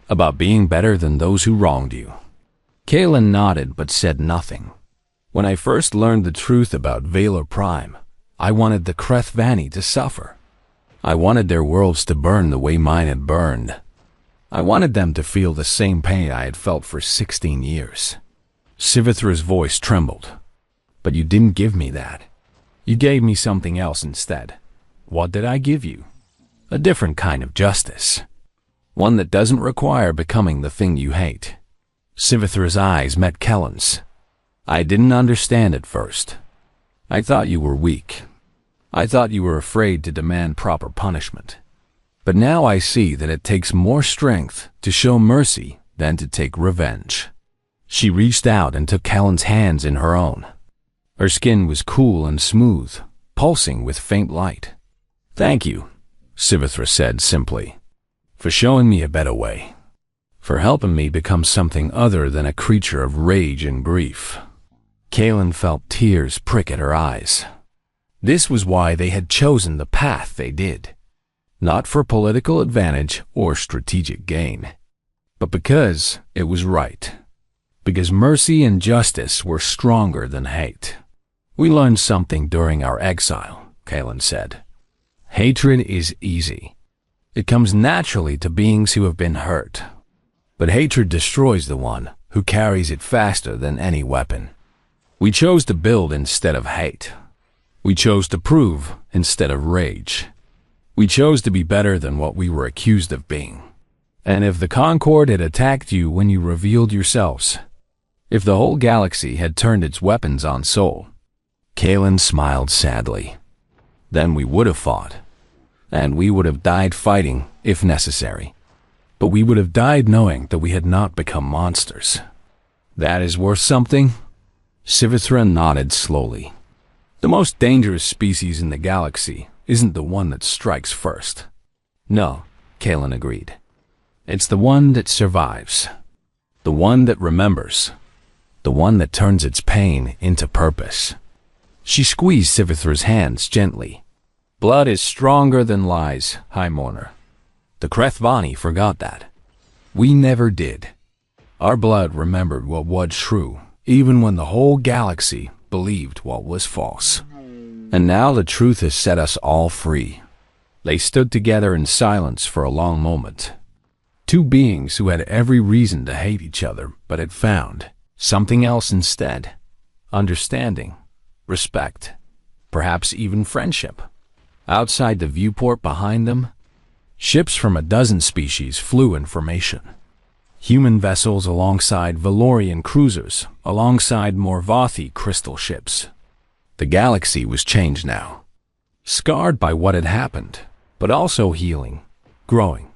about being better than those who wronged you." Kaylin nodded but said nothing. "When I first learned the truth about Valor Prime, I wanted the Krethvani to suffer. I wanted their worlds to burn the way mine had burned. I wanted them to feel the same pain I had felt for 16 years. Sivithra's voice trembled. "But you didn't give me that. You gave me something else instead." "What did I give you?" "A different kind of justice. One that doesn't require becoming the thing you hate." Sivithra's eyes met Kellen's. "I didn't understand at first. I thought you were weak. I thought you were afraid to demand proper punishment. But now I see that it takes more strength to show mercy than to take revenge." She reached out and took Kellen's hands in her own. Her skin was cool and smooth, pulsing with faint light. "Thank you," Sivithra said simply, "for showing me a better way, for helping me become something other than a creature of rage and grief." Kaylin felt tears prick at her eyes. This was why they had chosen the path they did. Not for political advantage or strategic gain, but because it was right. Because mercy and justice were stronger than hate. "We learned something during our exile," Kaylin said. "Hatred is easy. It comes naturally to beings who have been hurt. But hatred destroys the one who carries it faster than any weapon. We chose to build instead of hate. We chose to prove instead of rage. We chose to be better than what we were accused of being. And if the Concord had attacked you when you revealed yourselves, if the whole galaxy had turned its weapons on Sol," Kaylin smiled sadly, "then we would have fought. And we would have died fighting if necessary. But we would have died knowing that we had not become monsters. That is worth something?" Sivithra nodded slowly. "The most dangerous species in the galaxy isn't the one that strikes first." "No," Kaylin agreed. "It's the one that survives. The one that remembers. The one that turns its pain into purpose." She squeezed Sivithra's hands gently. "Blood is stronger than lies, High Mourner. The Krethvani forgot that. We never did. Our blood remembered what was true, even when the whole galaxy believed what was false. And now the truth has set us all free. They stood together in silence for a long moment. Two beings who had every reason to hate each other, but had found something else instead. Understanding, respect, perhaps even friendship. Outside the viewport behind them, ships from a dozen species flew in formation. Human vessels alongside Valorian cruisers, alongside Morvathi crystal ships. The galaxy was changed now, scarred by what had happened, but also healing, growing,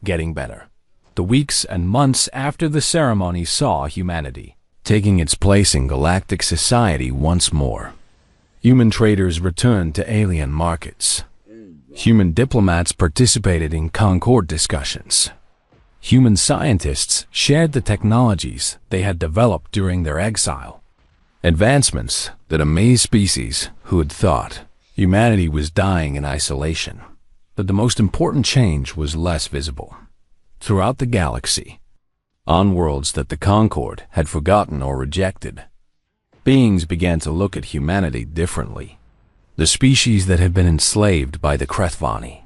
getting better. The weeks and months after the ceremony saw humanity taking its place in galactic society once more. Human traders returned to alien markets. Human diplomats participated in Concord discussions. Human scientists shared the technologies they had developed during their exile. Advancements that amazed species who had thought humanity was dying in isolation. But the most important change was less visible. Throughout the galaxy, on worlds that the Concord had forgotten or rejected, beings began to look at humanity differently. The species that had been enslaved by the Krethvani,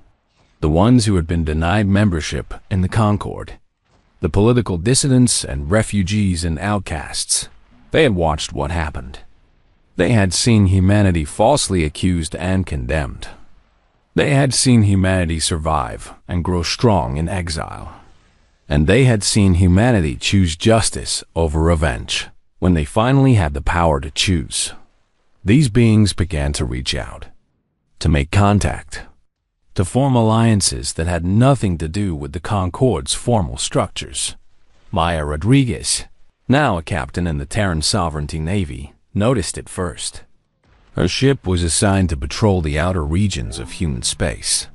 the ones who had been denied membership in the Concord, the political dissidents and refugees and outcasts. They had watched what happened. They had seen humanity falsely accused and condemned. They had seen humanity survive and grow strong in exile. And they had seen humanity choose justice over revenge when they finally had the power to choose. These beings began to reach out, to make contact, to form alliances that had nothing to do with the Concord's formal structures. Maya Rodriguez, now a captain in the Terran Sovereignty Navy, noticed it first. Her ship was assigned to patrol the outer regions of human space,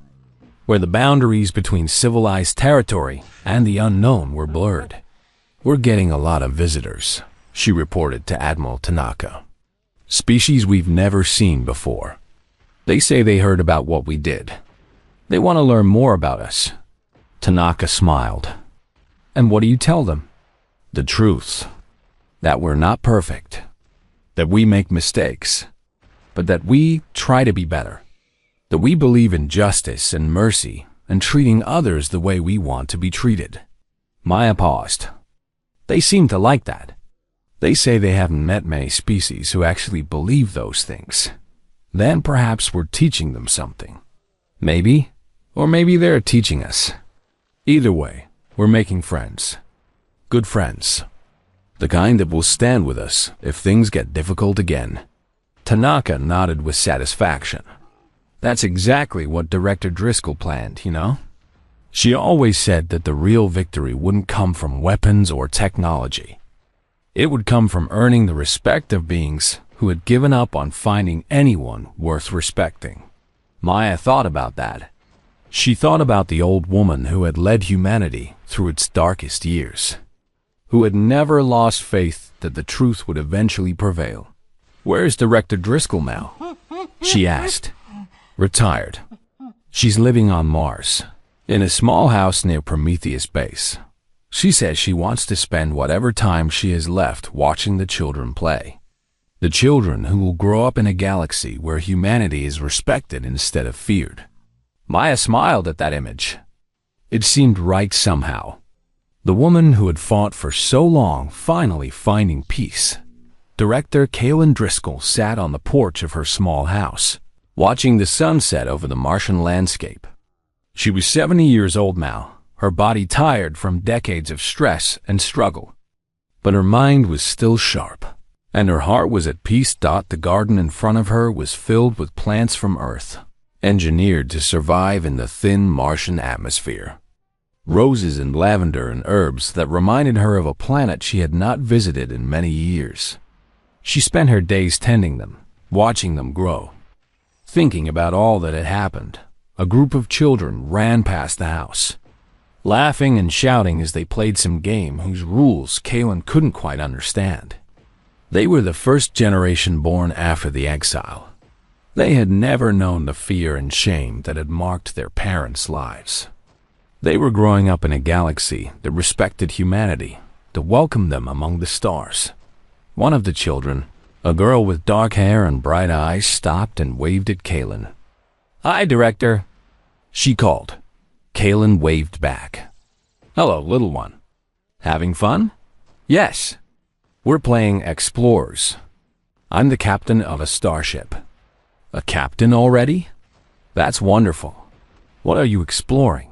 where the boundaries between civilized territory and the unknown were blurred. "We're getting a lot of visitors," she reported to Admiral Tanaka. "Species we've never seen before. They say they heard about what we did. They want to learn more about us." Tanaka smiled. "And what do you tell them?" "The truth. That we're not perfect. That we make mistakes. But that we try to be better. That we believe in justice and mercy and treating others the way we want to be treated." Maya paused. "They seem to like that. They say they haven't met many species who actually believe those things. Then perhaps we're teaching them something. Maybe, or maybe they're teaching us. Either way, we're making friends. Good friends. The kind that will stand with us if things get difficult again." Tanaka nodded with satisfaction. "That's exactly what Director Driscoll planned, you know? She always said that the real victory wouldn't come from weapons or technology. It would come from earning the respect of beings who had given up on finding anyone worth respecting." Maya thought about that. She thought about the old woman who had led humanity through its darkest years, who had never lost faith that the truth would eventually prevail. "Where's Director Driscoll now?" she asked. "Retired. She's living on Mars, in a small house near Prometheus Base. She says she wants to spend whatever time she has left watching the children play. The children who will grow up in a galaxy where humanity is respected instead of feared." Maya smiled at that image. It seemed right somehow. The woman who had fought for so long finally finding peace. Director Kaylin Driscoll sat on the porch of her small house, watching the sunset over the Martian landscape. She was 70 years old now, her body tired from decades of stress and struggle. But her mind was still sharp, and her heart was at peace. The garden in front of her was filled with plants from Earth, engineered to survive in the thin Martian atmosphere. Roses and lavender and herbs that reminded her of a planet she had not visited in many years. She spent her days tending them, watching them grow. Thinking about all that had happened, a group of children ran past the house, laughing and shouting as they played some game whose rules Kaylin couldn't quite understand. They were the first generation born after the exile. They had never known the fear and shame that had marked their parents' lives. They were growing up in a galaxy that respected humanity, that welcomed them among the stars. One of the children, A girl with dark hair and bright eyes stopped and waved at Kalen. "Hi, Director," she called. Kalen waved back. "Hello, little one. Having fun?" "Yes. We're playing Explorers. I'm the captain of a starship." "A captain already? That's wonderful. What are you exploring?"